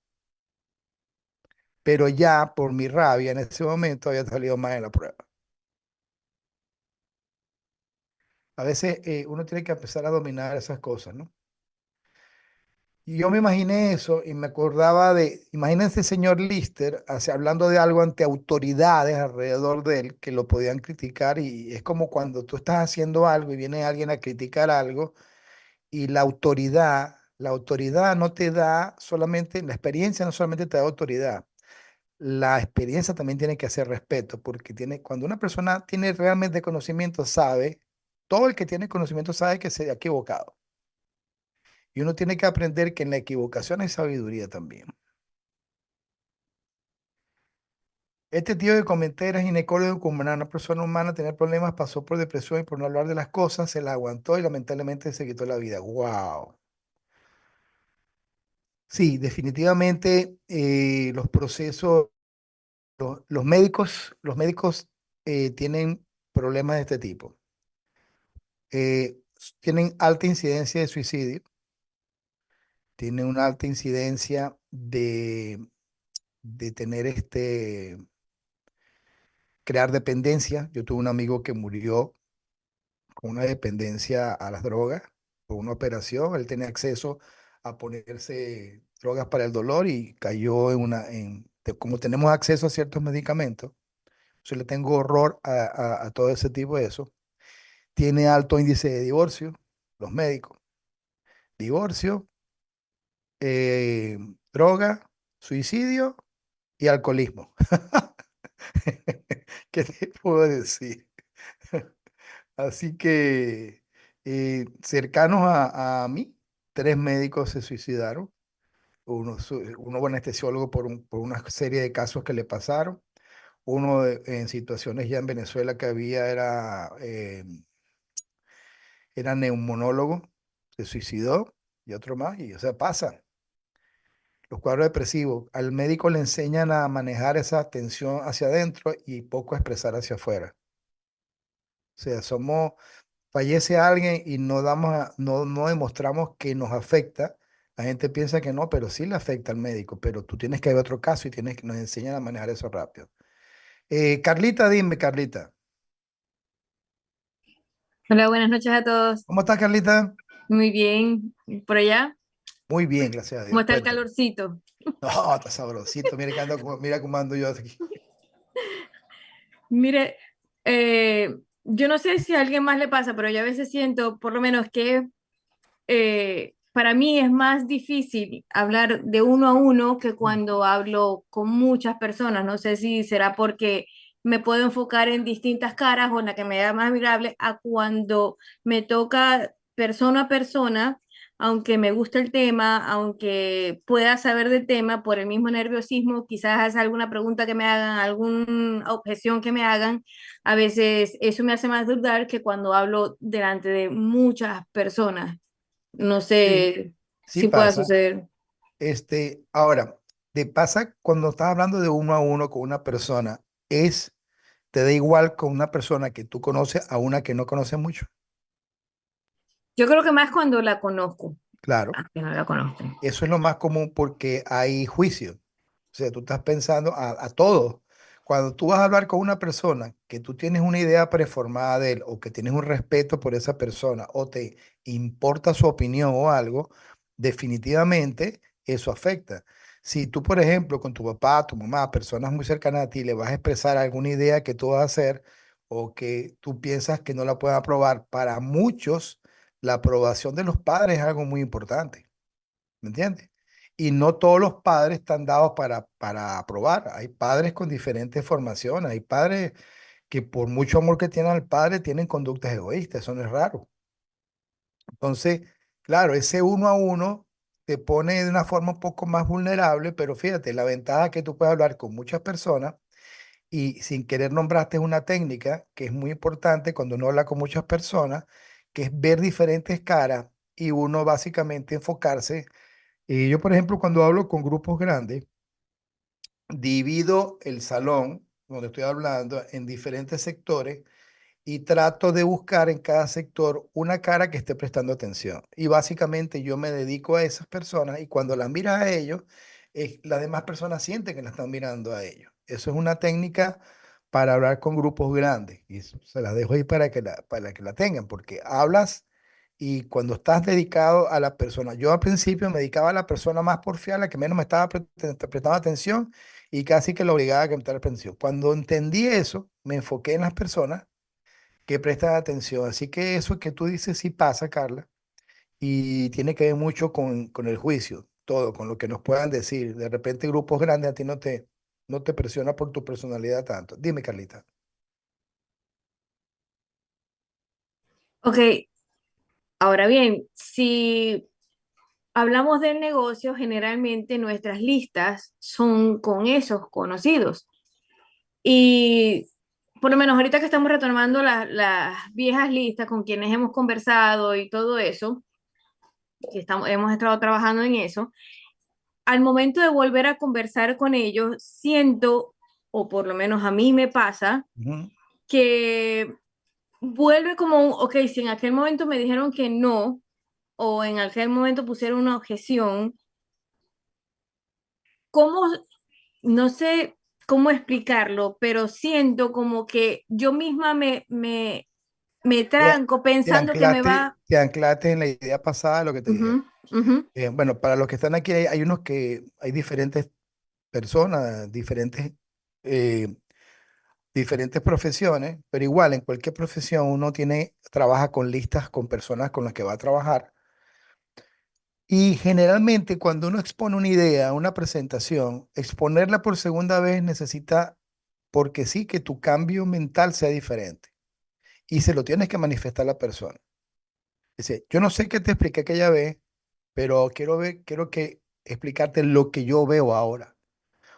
Pero ya por mi rabia en ese momento había salido mal en la prueba. A veces uno tiene que empezar a dominar esas cosas, ¿no? Y yo me imaginé eso y me acordaba imagínense señor Lister hablando de algo ante autoridades alrededor de él que lo podían criticar y es como cuando tú estás haciendo algo y viene alguien a criticar algo y la autoridad La autoridad no te da solamente, la experiencia no solamente te da autoridad, la experiencia también tiene que hacer respeto, porque cuando una persona tiene realmente conocimiento, sabe, todo el que tiene conocimiento sabe que se ha equivocado. Y uno tiene que aprender que en la equivocación hay sabiduría también. Este tío que comenté era ginecólogo, como era una persona humana, tenía problemas, pasó por depresión y por no hablar de las cosas, se la aguantó y lamentablemente se quitó la vida. ¡Wow! Sí, definitivamente los procesos, los médicos tienen problemas de este tipo. Tienen alta incidencia de suicidio, tienen una alta incidencia de tener crear dependencia. Yo tuve un amigo que murió con una dependencia a las drogas por una operación. Él tenía acceso a ponerse drogas para el dolor y cayó como tenemos acceso a ciertos medicamentos, yo le tengo horror a todo ese tipo de eso. Tiene alto índice de divorcio, los médicos. Divorcio, eh, droga, suicidio y alcoholismo. ¿Qué te puedo decir? Así que cercanos a mí, tres médicos se suicidaron. Uno fue anestesiólogo por una serie de casos que le pasaron. Uno en situaciones ya en Venezuela que había era neumonólogo, se suicidó y otro más. Y o sea, pasa. Los cuadros depresivos, al médico le enseñan a manejar esa tensión hacia adentro y poco a expresar hacia afuera. O sea, fallece alguien y no demostramos que nos afecta. La gente piensa que no, pero sí le afecta al médico, pero tú tienes que ver otro caso y nos enseñan a manejar eso rápido. Carlita, dime, Carlita. Hola, buenas noches a todos. ¿Cómo estás, Carlita? Muy bien. ¿Y por allá? Muy bien, gracias a ¿Cómo Dios. está el Cuéntame. calorcito? No, está sabrosito. Mira que mira cómo ando yo aquí. Mire, eh, yo no sé si a alguien más le pasa, pero yo a veces siento, por lo menos, que para mí es más difícil hablar de uno a uno que cuando hablo con muchas personas. No sé si será porque me puedo enfocar en distintas caras o en la que me da más amigable a cuando me toca persona a persona, aunque me guste el tema, aunque pueda saber del tema, por el mismo nerviosismo, quizás alguna pregunta que me hagan, alguna objeción que me hagan, a veces eso me hace más dudar que cuando hablo delante de muchas personas. No Sí, sé sí si pueda pasa. suceder. Ahora, ¿te pasa cuando estás hablando de uno a uno con una persona? ¿Te da igual con una persona que tú conoces a una que no conoces mucho? Yo creo que más cuando la conozco, Claro. a que no la conozco. Eso es lo más común porque hay juicio. O sea, tú estás pensando a todo. Cuando tú vas a hablar con una persona que tú tienes una idea preformada de él o que tienes un respeto por esa persona o te importa su opinión o algo, definitivamente eso afecta. Si tú, por ejemplo, con tu papá, tu mamá, personas muy cercanas a ti, le vas a expresar alguna idea que tú vas a hacer o que tú piensas que no la pueden aprobar, para muchos la aprobación de los padres es algo muy importante. ¿Me entiendes? Y no todos los padres están dados para aprobar. Hay padres con diferentes formaciones. Hay padres que por mucho amor que tienen al padre tienen conductas egoístas. Eso no es raro. Entonces, claro, ese uno a uno te pone de una forma un poco más vulnerable, pero fíjate, la ventaja es que tú puedes hablar con muchas personas y sin querer nombraste una técnica que es muy importante cuando uno habla con muchas personas, que es ver diferentes caras y uno básicamente enfocarse. Yo, por ejemplo, cuando hablo con grupos grandes, divido el salón donde estoy hablando en diferentes sectores y trato de buscar en cada sector una cara que esté prestando atención. Y básicamente yo me dedico a esas personas y cuando las miras a ellos, las demás personas sienten que la están mirando a ellos. Eso es una técnica para hablar con grupos grandes y se las dejo ahí para que la tengan, porque hablas y cuando estás dedicado a la persona, yo al principio me dedicaba a la persona más porfiada, la que menos me estaba prestando atención y casi que la obligaba a que me prestara atención. Cuando entendí eso, me enfoqué en las personas que prestan atención. Así que eso que tú dices sí pasa, Carla. y tiene que ver mucho con el juicio, todo, con lo que nos puedan decir. De repente grupos grandes a ti no te presiona por tu personalidad tanto. Dime, Carlita. Ok, ahora bien, si hablamos del negocio, generalmente nuestras listas son con esos conocidos. Y por lo menos ahorita que estamos retomando las viejas listas con quienes hemos conversado y todo eso, que hemos estado trabajando en eso, al momento de volver a conversar con ellos, siento, o por lo menos a mí me pasa, Ujú. que vuelve como un, ok, si en aquel momento me dijeron que no, o en aquel momento pusieron una objeción, ¿cómo, no sé cómo explicarlo, pero siento como que yo misma me Te, tranco pensando que me va... te anclaste en la idea pasada de lo que te Ujú, dije. ujú, Bueno, para los que están aquí, hay unos que hay diferentes personas, eh, diferentes profesiones, pero igual en cualquier profesión uno trabaja con listas con personas con las que va a trabajar. Y generalmente cuando uno expone una idea, una presentación, exponerla por segunda vez necesita, porque sí, que tu cambio mental sea diferente. Y se lo tienes que manifestar a la persona. Dice, yo no sé qué te expliqué aquella vez, pero quiero que explicarte lo que yo veo ahora.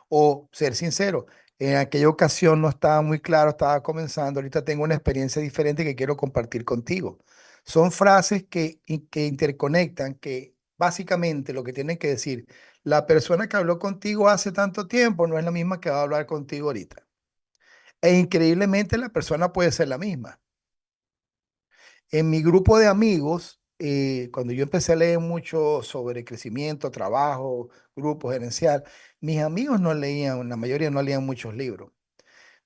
O ser sincero, en aquella ocasión no estaba muy claro, estaba comenzando, ahorita tengo una experiencia diferente que quiero compartir contigo. Son frases que interconectan, que básicamente lo que tienen que decir, la persona que habló contigo hace tanto tiempo no es la misma que va a hablar contigo ahorita. E increíblemente la persona puede ser la misma. En mi grupo de amigos, cuando yo empecé a leer mucho sobre crecimiento, trabajo, grupo gerencial, mis amigos no leían, la mayoría no leían muchos libros.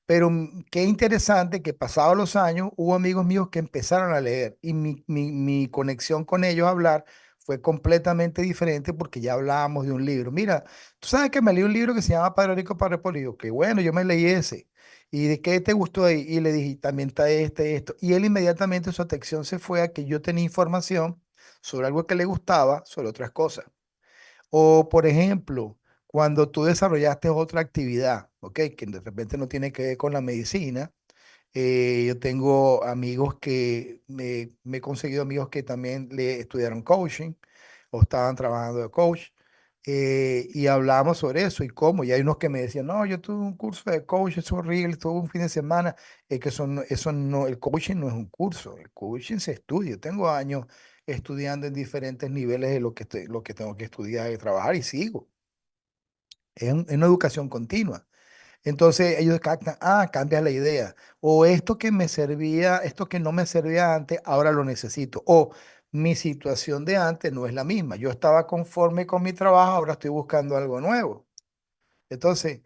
Pero qué interesante que pasados los años hubo amigos míos que empezaron a leer y mi conexión con ellos a hablar fue completamente diferente porque ya hablábamos de un libro. Mira, tú sabes que me leí un libro que se llama Padre Rico, Padre Pobre. Y yo, qué bueno, yo me leí ese. ¿Y de qué te gustó ahí? Y le dije, también está esto. Y él inmediatamente su atención se fue a que yo tenía información sobre algo que le gustaba, sobre otras cosas. O, por ejemplo, cuando tú desarrollaste otra actividad, ¿ok? Que de repente no tiene que ver con la medicina. Yo tengo amigos me he conseguido amigos que también le estudiaron coaching o estaban trabajando de coach. Y hablamos sobre eso y cómo. Y hay unos que me decían, no, yo tuve un curso de coach, es horrible, tuve un fin de semana. Es que eso no, el coaching no es un curso, el coaching se estudia. Yo tengo años estudiando en diferentes niveles de lo que tengo que estudiar y trabajar y sigo. Es una educación continua. Entonces ellos captan, cambia la idea. O esto que me servía, esto que no me servía antes, ahora lo necesito. O mi situación de antes no es la misma. Yo estaba conforme con mi trabajo, ahora estoy buscando algo nuevo. Entonces,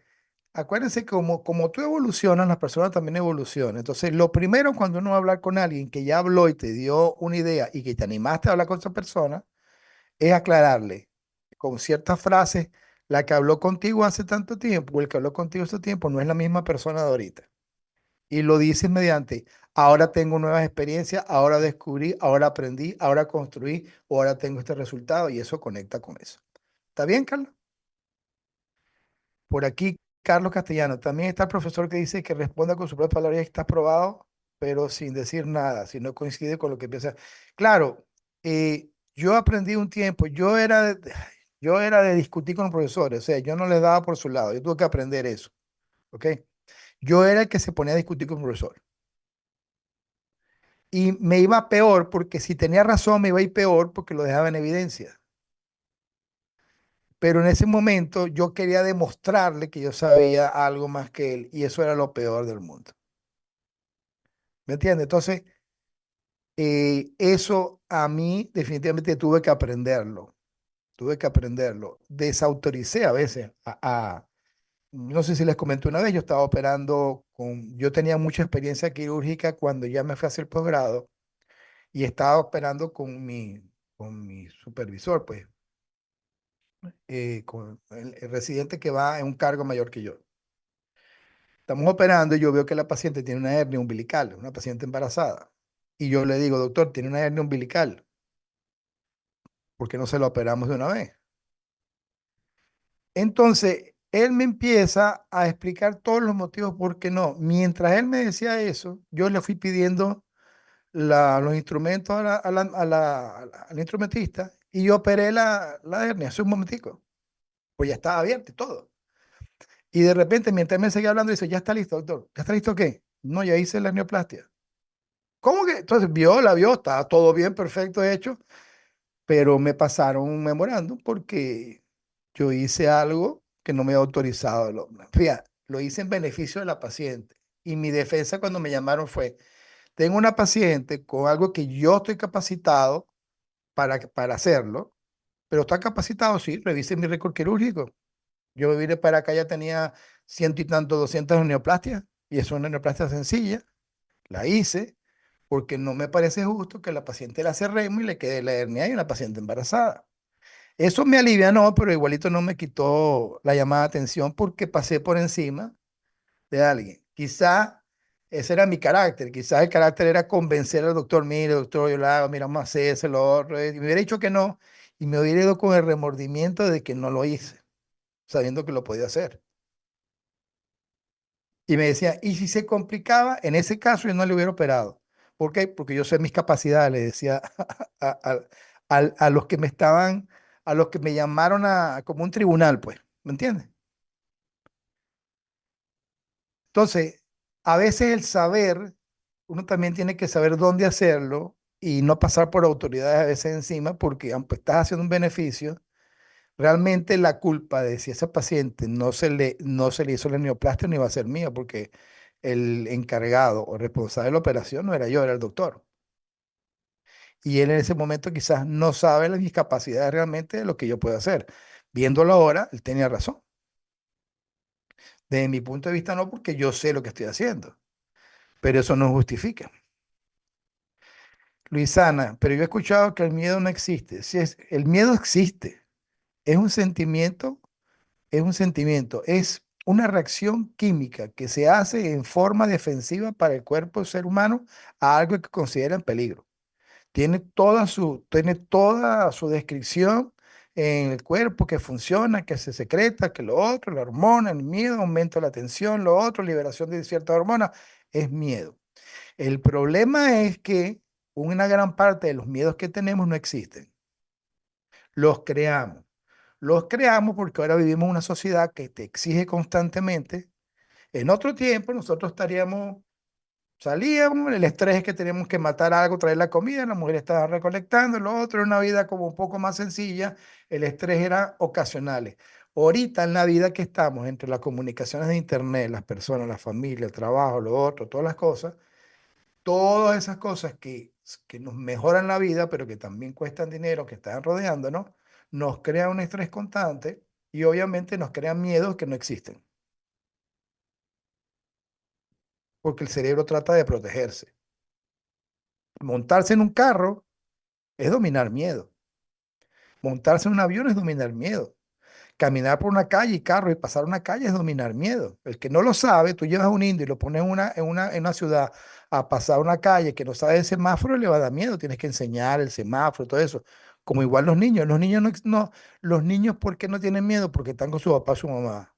acuérdense que como tú evolucionas, las personas también evolucionan. Entonces, lo primero cuando uno va a hablar con alguien que ya habló y te dio una idea y que te animaste a hablar con esa persona, es aclararle con ciertas frases, la que habló contigo hace tanto tiempo o el que habló contigo hace tiempo no es la misma persona de ahorita. Y lo dices mediante, ahora tengo nuevas experiencias, ahora descubrí, ahora aprendí, ahora construí, o ahora tengo este resultado y eso conecta con eso. ¿Está bien, Carlos? Por aquí, Carlos Castellano. También está el profesor que dice que responda con su propia palabra y está aprobado, pero sin decir nada, si no coincide con lo que piensa. Claro, yo aprendí un tiempo, yo era de discutir con los profesores, o sea, yo no les daba por su lado, yo tuve que aprender eso, ¿ok? Yo era el que se ponía a discutir con el profesor. Y me iba peor porque si tenía razón me iba a ir peor porque lo dejaba en evidencia. Pero en ese momento yo quería demostrarle que yo sabía algo más que él y eso era lo peor del mundo. ¿Me entiendes? Entonces, eso a mí definitivamente tuve que aprenderlo. Tuve que aprenderlo. Desautoricé a veces no sé si les comenté una vez, yo estaba operando yo tenía mucha experiencia quirúrgica cuando ya me fui a hacer posgrado y estaba operando con mi supervisor, pues, con el residente que va en un cargo mayor que yo. Estamos operando y yo veo que la paciente tiene una hernia umbilical, una paciente embarazada. Y yo le digo, doctor, tiene una hernia umbilical. ¿Por qué no se lo operamos de una vez? Entonces, él me empieza a explicar todos los motivos por qué no. Mientras él me decía eso, yo le fui pidiendo los instrumentos al instrumentista y yo operé la hernia hace un momentico, pues ya estaba abierto y todo. Y de repente, mientras él me seguía hablando, dice, ya está listo, doctor. ¿Ya está listo qué? No, ya hice la hernioplastia. ¿Cómo que? Entonces la vio, estaba todo bien, perfecto, hecho, pero me pasaron un memorándum porque yo hice algo que no me ha autorizado el hombre. Fíjate, lo hice en beneficio de la paciente. Y mi defensa cuando me llamaron fue, tengo una paciente con algo que yo estoy capacitado para hacerlo, pero está capacitado, sí, revise mi récord quirúrgico. Yo vine para acá, ya tenía ciento y tanto, 200 neoplastias, y es una neoplastia sencilla. La hice porque no me parece justo que la paciente la cerremos y le quede la hernia y una paciente embarazada. Eso me alivianó, pero igualito no me quitó la llamada de atención porque pasé por encima de alguien. Quizá ese era mi carácter, quizás el carácter era convencer al doctor, mire, doctor, yo lo hago, mira, vamos a hacer ese, lo otro, y me hubiera dicho que no, y me hubiera ido con el remordimiento de que no lo hice, sabiendo que lo podía hacer. Y me decía, ¿y si se complicaba? En ese caso yo no le hubiera operado. ¿Por qué? Porque yo sé mis capacidades, le decía a, a los que me estaban, a los que me llamaron como un tribunal, pues, ¿me entiendes? Entonces, a veces el saber, uno también tiene que saber dónde hacerlo y no pasar por autoridades a veces encima, porque aunque estás haciendo un beneficio, realmente la culpa de si esa paciente no se le hizo la neoplastia no iba a ser mía, porque el encargado o responsable de la operación no era yo, era el doctor. Y él en ese momento quizás no sabe mis capacidades realmente de lo que yo puedo hacer. Viéndolo ahora, él tenía razón. Desde mi punto de vista no, porque yo sé lo que estoy haciendo, pero eso no justifica. Luisana, pero yo he escuchado que el miedo no existe. Si es, el miedo existe, es un sentimiento, es un sentimiento, es una reacción química que se hace en forma defensiva para el cuerpo del ser humano a algo que considera en peligro. Tiene toda su descripción en el cuerpo que funciona, que se secreta, que lo otro, la hormona, el miedo, aumento de la tensión, lo otro, liberación de ciertas hormonas, es miedo. El problema es que una gran parte de los miedos que tenemos no existen. Los creamos. Los creamos porque ahora vivimos en una sociedad que te exige constantemente. En otro tiempo nosotros salíamos, el estrés es que teníamos que matar algo, traer la comida, la mujer estaba recolectando, lo otro era una vida como un poco más sencilla, el estrés era ocasionales. Ahorita en la vida que estamos, entre las comunicaciones de internet, las personas, la familia, el trabajo, lo otro, todas las cosas, todas esas cosas que nos mejoran la vida, pero que también cuestan dinero, que están rodeándonos, nos crean un estrés constante y obviamente nos crean miedos que no existen, porque el cerebro trata de protegerse. Montarse en un carro es dominar miedo. Montarse en un avión es dominar miedo. Caminar por una calle y carro y pasar una calle es dominar miedo. El que no lo sabe, tú llevas a un indio y lo pones en una ciudad a pasar una calle que no sabe el semáforo, le va a dar miedo. Tienes que enseñar el semáforo, todo eso. Como igual los niños. Los niños los niños, ¿por qué no tienen miedo? Porque están con su papá y su mamá.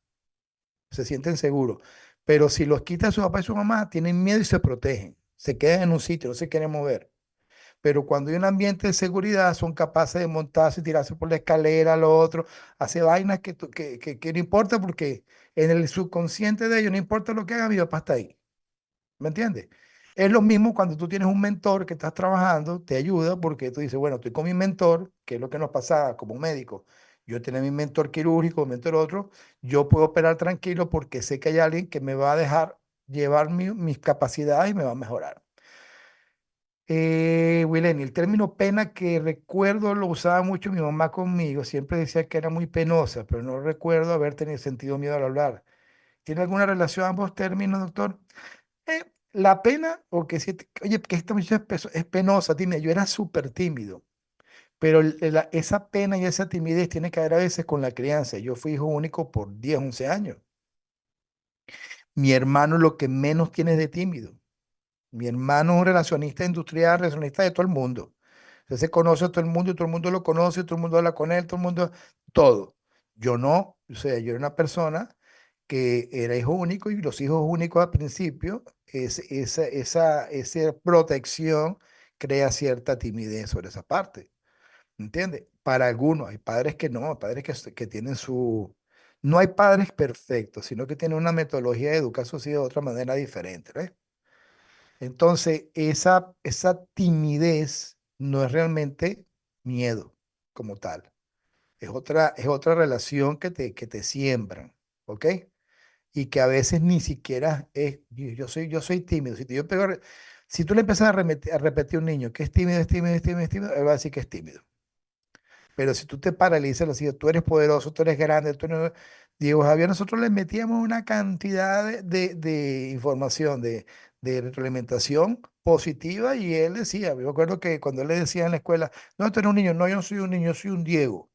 Se sienten seguros. Pero si los quita su papá y su mamá, tienen miedo y se protegen. Se quedan en un sitio, no se quieren mover. Pero cuando hay un ambiente de seguridad, son capaces de montarse, tirarse por la escalera, lo otro, hace vainas que no importa porque en el subconsciente de ellos, no importa lo que hagan, mi papá está ahí. ¿Me entiendes? Es lo mismo cuando tú tienes un mentor que estás trabajando, te ayuda porque tú dices, bueno, estoy con mi mentor, que es lo que nos pasaba como médico. Yo tenía mi mentor quirúrgico, mi mentor otro, yo puedo operar tranquilo porque sé que hay alguien que me va a dejar llevar mis capacidades y me va a mejorar. Wileni, el término pena que recuerdo lo usaba mucho mi mamá conmigo, siempre decía que era muy penosa, pero no recuerdo haber tenido sentido miedo al hablar. ¿Tiene alguna relación ambos términos, doctor? La pena, o que si, oye, que esta muchacha es penosa, dime, yo era súper tímido, pero esa pena y esa timidez tiene que ver a veces con la crianza. Yo fui hijo único por 10 11 años. Mi hermano lo que menos tiene es de tímido. Mi hermano es un relacionista industrial, relacionista de todo el mundo. Usted se conoce a todo el mundo y todo el mundo lo conoce, todo el mundo habla con él, todo el mundo, todo. Yo no, o sea, yo era una persona que era hijo único y los hijos únicos al principio, esa protección crea cierta timidez sobre esa parte. ¿Entiendes? Para algunos, hay padres que no, padres que tienen su... No hay padres perfectos, sino que tienen una metodología de educar a sus hijos de otra manera diferente, ¿ves? Entonces, esa timidez no es realmente miedo como tal. Es otra relación que te siembran, ¿ok? Y que a veces ni siquiera es, yo soy tímido. Si tú le empiezas a repetir a un niño que es tímido, es tímido, es tímido, es tímido, él va a decir que es tímido. Pero si tú te paralizas, así, tú eres poderoso, tú eres grande, Diego Javier, nosotros le metíamos una cantidad de información, de retroalimentación positiva y él decía, yo me acuerdo que cuando él le decía en la escuela, no, tú eres un niño, no, yo no soy un niño, yo soy un Diego.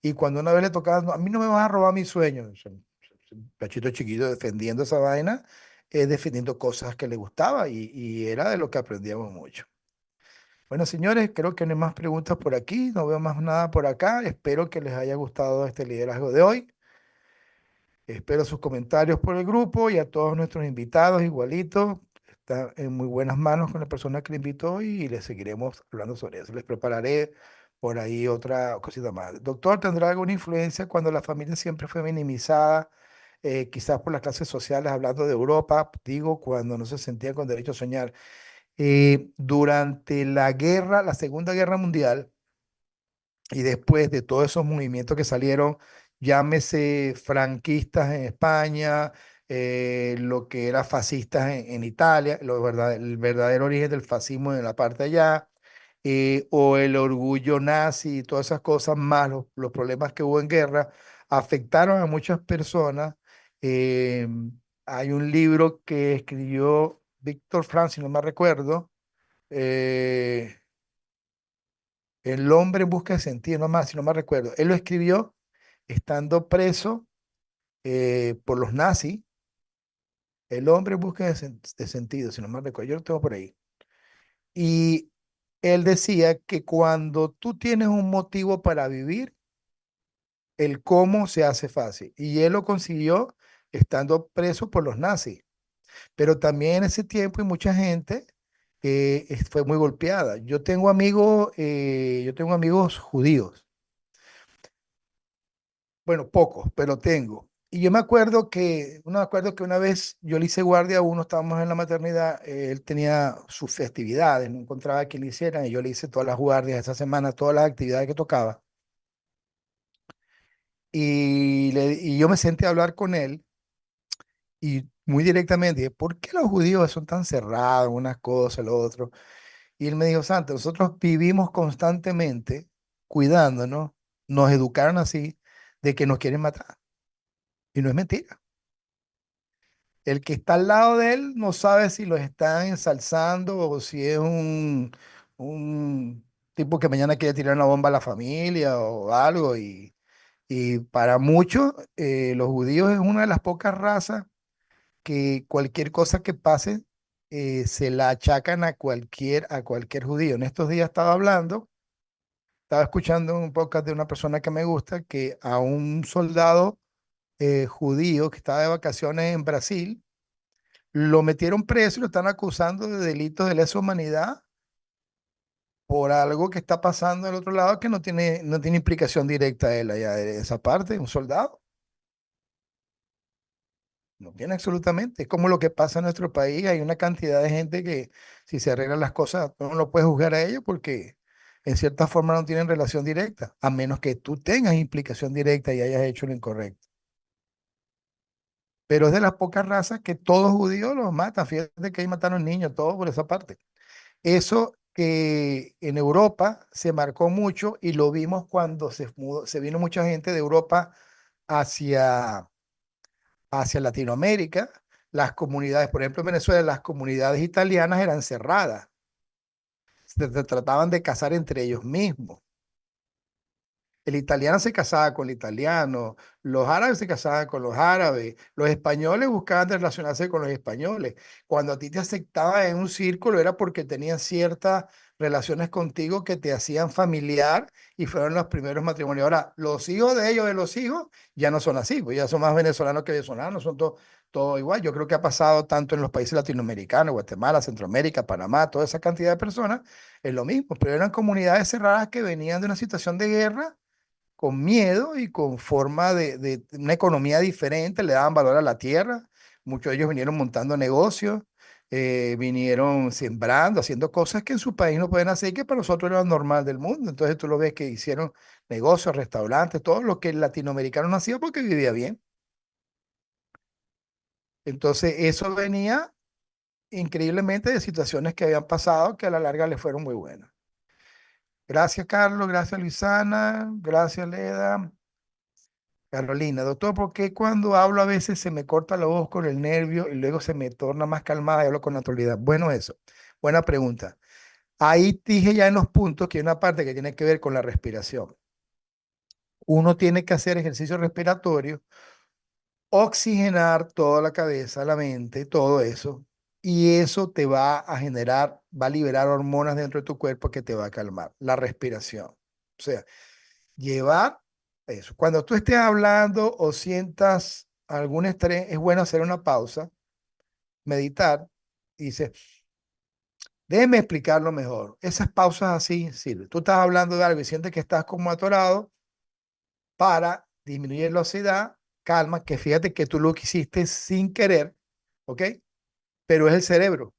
Y cuando una vez le tocaba, "No, a mí no me vas a robar mis sueños", un cachito chiquito defendiendo esa vaina, defendiendo cosas que le gustaba y era de lo que aprendíamos mucho. Bueno, señores, creo que no hay más preguntas por aquí, no veo más nada por acá. Espero que les haya gustado este liderazgo de hoy. Espero sus comentarios por el grupo y a todos nuestros invitados igualito. Está en muy buenas manos con la persona que le invitó y les seguiremos hablando sobre eso. Les prepararé por ahí otra cosita más. Doctor, ¿tendrá alguna influencia cuando la familia siempre fue minimizada? Quizás por las clases sociales, hablando de Europa, digo, cuando no se sentían con derecho a soñar. Durante la Segunda Guerra Mundial y después de todos esos movimientos que salieron, llámese franquistas en España, lo que era fascistas en Italia, el verdadero origen del fascismo en la parte de allá, o el orgullo nazi y todas esas cosas, más los problemas que hubo en guerra, afectaron a muchas personas. Eh, Hay un libro que escribió Víctor Frank, si no me recuerdo, eh, El hombre en busca de sentido, no más, si no me recuerdo. Él lo escribió estando preso por los nazis. El hombre en busca de sentido, si no me recuerdo. Yo lo tengo por ahí. Y él decía que cuando tú tienes un motivo para vivir, el cómo se hace fácil. Y él lo consiguió estando preso por los nazis. Pero también en ese tiempo y mucha gente fue muy golpeada. Yo tengo amigos judíos. Bueno, pocos, pero tengo. Y yo me acuerdo que una vez yo le hice guardia a uno, estábamos en la maternidad, él tenía sus festividades, no encontraba que le hicieran, y yo le hice todas las guardias esa semana, todas las actividades que tocaba. Y yo me senté a hablar con él y muy directamente dije, ¿por qué los judíos son tan cerrados, unas cosas, lo otro? Y él me dijo, Santo, nosotros vivimos constantemente cuidándonos, nos educaron así, de que nos quieren matar. Y no es mentira. El que está al lado de él no sabe si lo están ensalzando o si es un tipo que mañana quiere tirar una bomba a la familia o algo. Y para muchos, los judíos es una de las pocas razas que cualquier cosa que pase se la achacan a cualquier judío. En estos días estaba escuchando un podcast de una persona que me gusta, que a un soldado judío que estaba de vacaciones en Brasil, lo metieron preso y lo están acusando de delitos de lesa humanidad por algo que está pasando del otro lado que no tiene implicación directa a él allá de esa parte, un soldado. No tiene absolutamente. Es como lo que pasa en nuestro país. Hay una cantidad de gente que si se arreglan las cosas, no lo puedes juzgar a ellos porque en cierta forma no tienen relación directa, a menos que tú tengas implicación directa y hayas hecho lo incorrecto. Pero es de las pocas razas que todos judíos los matan. Fíjate que ahí mataron niños, todos por esa parte. Eso que en Europa se marcó mucho y lo vimos cuando se vino mucha gente de Europa hacia, hacia Latinoamérica. Las comunidades, por ejemplo, en Venezuela, las comunidades italianas eran cerradas. Se trataban de casar entre ellos mismos. El italiano se casaba con el italiano, los árabes se casaban con los árabes, los españoles buscaban de relacionarse con los españoles. Cuando a ti te aceptaban en un círculo era porque tenían cierta relaciones contigo que te hacían familiar y fueron los primeros matrimonios. Ahora, los hijos de ellos, de los hijos, ya no son así, pues ya son más venezolanos que venezolanos, son todo igual. Yo creo que ha pasado tanto en los países latinoamericanos, Guatemala, Centroamérica, Panamá, toda esa cantidad de personas, es lo mismo, pero eran comunidades cerradas que venían de una situación de guerra con miedo y con forma de una economía diferente, le daban valor a la tierra. Muchos de ellos vinieron montando negocios, vinieron sembrando, haciendo cosas que en su país no pueden hacer y que para nosotros era lo normal del mundo. Entonces tú lo ves que hicieron negocios, restaurantes, todo lo que el latinoamericano no hacía porque vivía bien. Entonces eso venía increíblemente de situaciones que habían pasado que a la larga les fueron muy buenas. Gracias, Carlos. Gracias, Luisana. Gracias, Leda. Carolina, doctor, ¿por qué cuando hablo a veces se me corta la voz con el nervio y luego se me torna más calmada y hablo con naturalidad? Bueno, eso. Buena pregunta. Ahí dije ya en los puntos que hay una parte que tiene que ver con la respiración. Uno tiene que hacer ejercicio respiratorio, oxigenar toda la cabeza, la mente, todo eso. Y eso te va a generar, va a liberar hormonas dentro de tu cuerpo que te va a calmar. La respiración. O sea, llevar eso. Cuando tú estés hablando o sientas algún estrés, es bueno hacer una pausa, meditar y dices, déjeme explicarlo mejor. Esas pausas así sirven. Tú estás hablando de algo y sientes que estás como atorado para disminuir la velocidad, calma, que fíjate que tú lo que hiciste sin querer, ¿ok? Pero es el cerebro.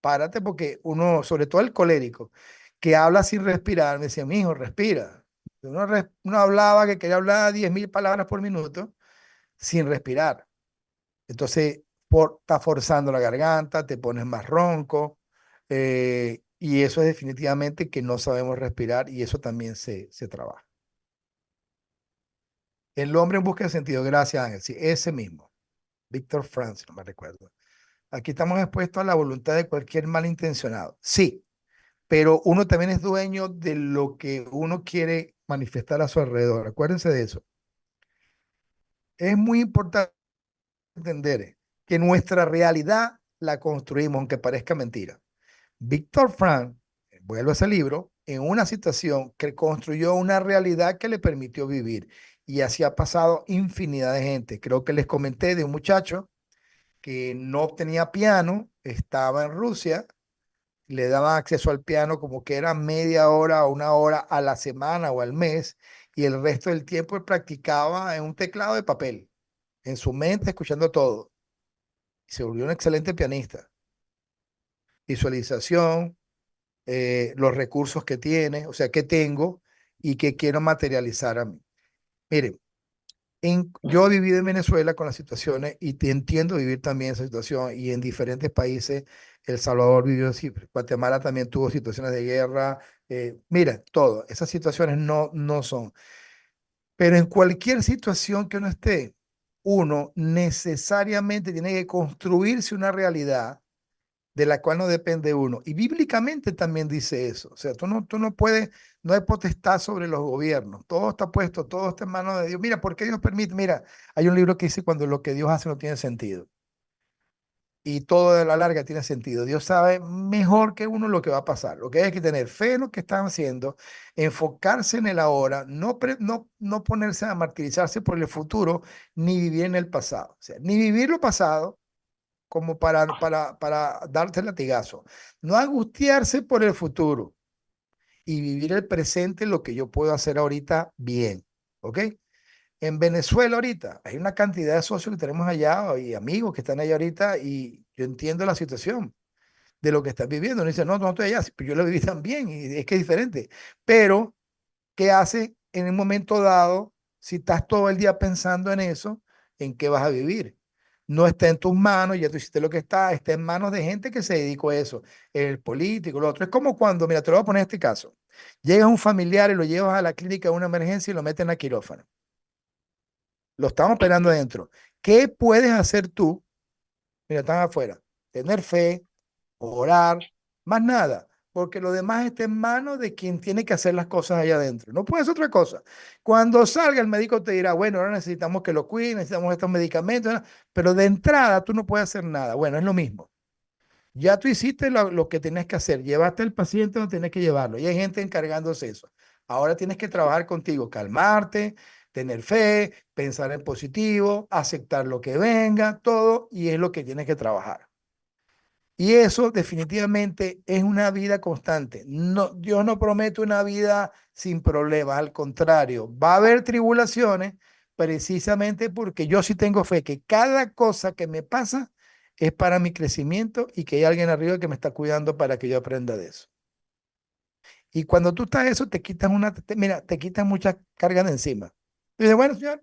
Párate porque uno, sobre todo el colérico, que habla sin respirar, me decía, mi hijo, respira. Uno hablaba que quería hablar 10.000 palabras por minuto sin respirar. Entonces, está forzando la garganta, te pones más ronco, y eso es definitivamente que no sabemos respirar y eso también se trabaja. El hombre en busca de sentido, gracias Ángel, sí, ese mismo, Víctor Franz, no me recuerdo. Aquí estamos expuestos a la voluntad de cualquier malintencionado, sí, pero uno también es dueño de lo que uno quiere manifestar a su alrededor, acuérdense de eso. Es muy importante entender que nuestra realidad la construimos, aunque parezca mentira. Víctor Frank, vuelvo a ese libro, en una situación que construyó una realidad que le permitió vivir. Y así ha pasado infinidad de gente. Creo que les comenté de un muchacho que no tenía piano, estaba en Rusia, le daban acceso al piano como que era media hora o una hora a la semana o al mes, y el resto del tiempo él practicaba en un teclado de papel, en su mente, escuchando todo. Y se volvió un excelente pianista. Visualización, los recursos que tiene, o sea, que tengo y que quiero materializar a mí. Miren, yo he vivido en Venezuela con las situaciones y te entiendo vivir también esa situación y en diferentes países. El Salvador vivió así, Guatemala también tuvo situaciones de guerra. Mira, todo, esas situaciones no son. Pero en cualquier situación que uno esté, uno necesariamente tiene que construirse una realidad de la cual no depende uno. Y bíblicamente también dice eso. O sea, tú no puedes, no hay potestad sobre los gobiernos. Todo está puesto, todo está en manos de Dios. Mira, ¿por qué Dios permite? Mira, hay un libro que dice cuando lo que Dios hace no tiene sentido. Y todo de la larga tiene sentido. Dios sabe mejor que uno lo que va a pasar. Lo que hay que tener fe en lo que están haciendo, enfocarse en el ahora, no ponerse a martirizarse por el futuro, ni vivir en el pasado. O sea, ni vivir lo pasado, como para darte el latigazo. No angustiarse por el futuro y vivir el presente, lo que yo puedo hacer ahorita bien. ¿Ok? En Venezuela ahorita hay una cantidad de socios que tenemos allá y amigos que están allá ahorita y yo entiendo la situación de lo que están viviendo. No dice, no estoy allá, pero yo lo viví también y es que es diferente. Pero ¿qué hace en un momento dado si estás todo el día pensando en eso? ¿En qué vas a vivir? No está en tus manos, ya tú hiciste lo que está en manos de gente que se dedicó a eso, el político, lo otro. Es como cuando, mira, te lo voy a poner este caso. Llega un familiar y lo llevas a la clínica de una emergencia y lo meten a quirófano. Lo están operando adentro. ¿Qué puedes hacer tú? Mira, están afuera. Tener fe, orar, más nada, porque lo demás está en manos de quien tiene que hacer las cosas allá adentro. No puedes otra cosa. Cuando salga el médico te dirá, bueno, ahora necesitamos que lo cuiden, necesitamos estos medicamentos, ¿no? Pero de entrada tú no puedes hacer nada. Bueno, es lo mismo. Ya tú hiciste lo que tienes que hacer, llevaste al paciente donde tienes que llevarlo y hay gente encargándose de eso. Ahora tienes que trabajar contigo, calmarte, tener fe, pensar en positivo, aceptar lo que venga, todo, y es lo que tienes que trabajar. Y eso definitivamente es una vida constante. No, Dios no promete una vida sin problemas, al contrario, va a haber tribulaciones precisamente porque yo sí tengo fe que cada cosa que me pasa es para mi crecimiento y que hay alguien arriba que me está cuidando para que yo aprenda de eso. Y cuando tú estás eso, te quitas mira, te quitas mucha carga de encima. Y dices, bueno, señor,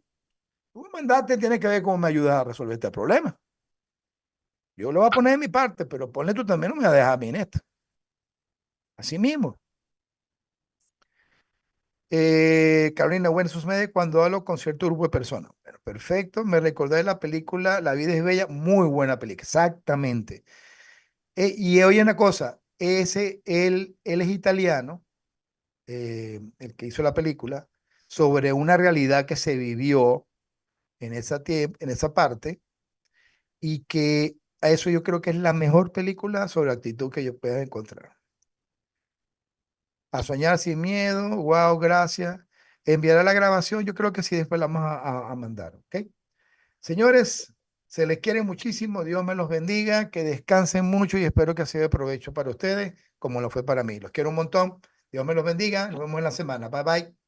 tú me mandaste, tienes que ver cómo me ayudas a resolver este problema. Yo lo voy a poner de mi parte, pero ponle tú también, no me vas a dejar a mí en esto. Así mismo. Carolina, bueno, eso sucede cuando hablo con cierto grupo de personas. Bueno, perfecto. Me recordé de la película La vida es bella, muy buena película, exactamente. Y oye una cosa, él es italiano, el que hizo la película, sobre una realidad que se vivió en esa parte, y que a eso yo creo que es la mejor película sobre actitud que yo pueda encontrar. A soñar sin miedo, wow, gracias. Enviará la grabación, yo creo que sí, después la vamos a mandar, ¿ok? Señores, se les quiere muchísimo, Dios me los bendiga, que descansen mucho y espero que sea de provecho para ustedes, como lo fue para mí. Los quiero un montón, Dios me los bendiga, nos vemos en la semana, bye bye.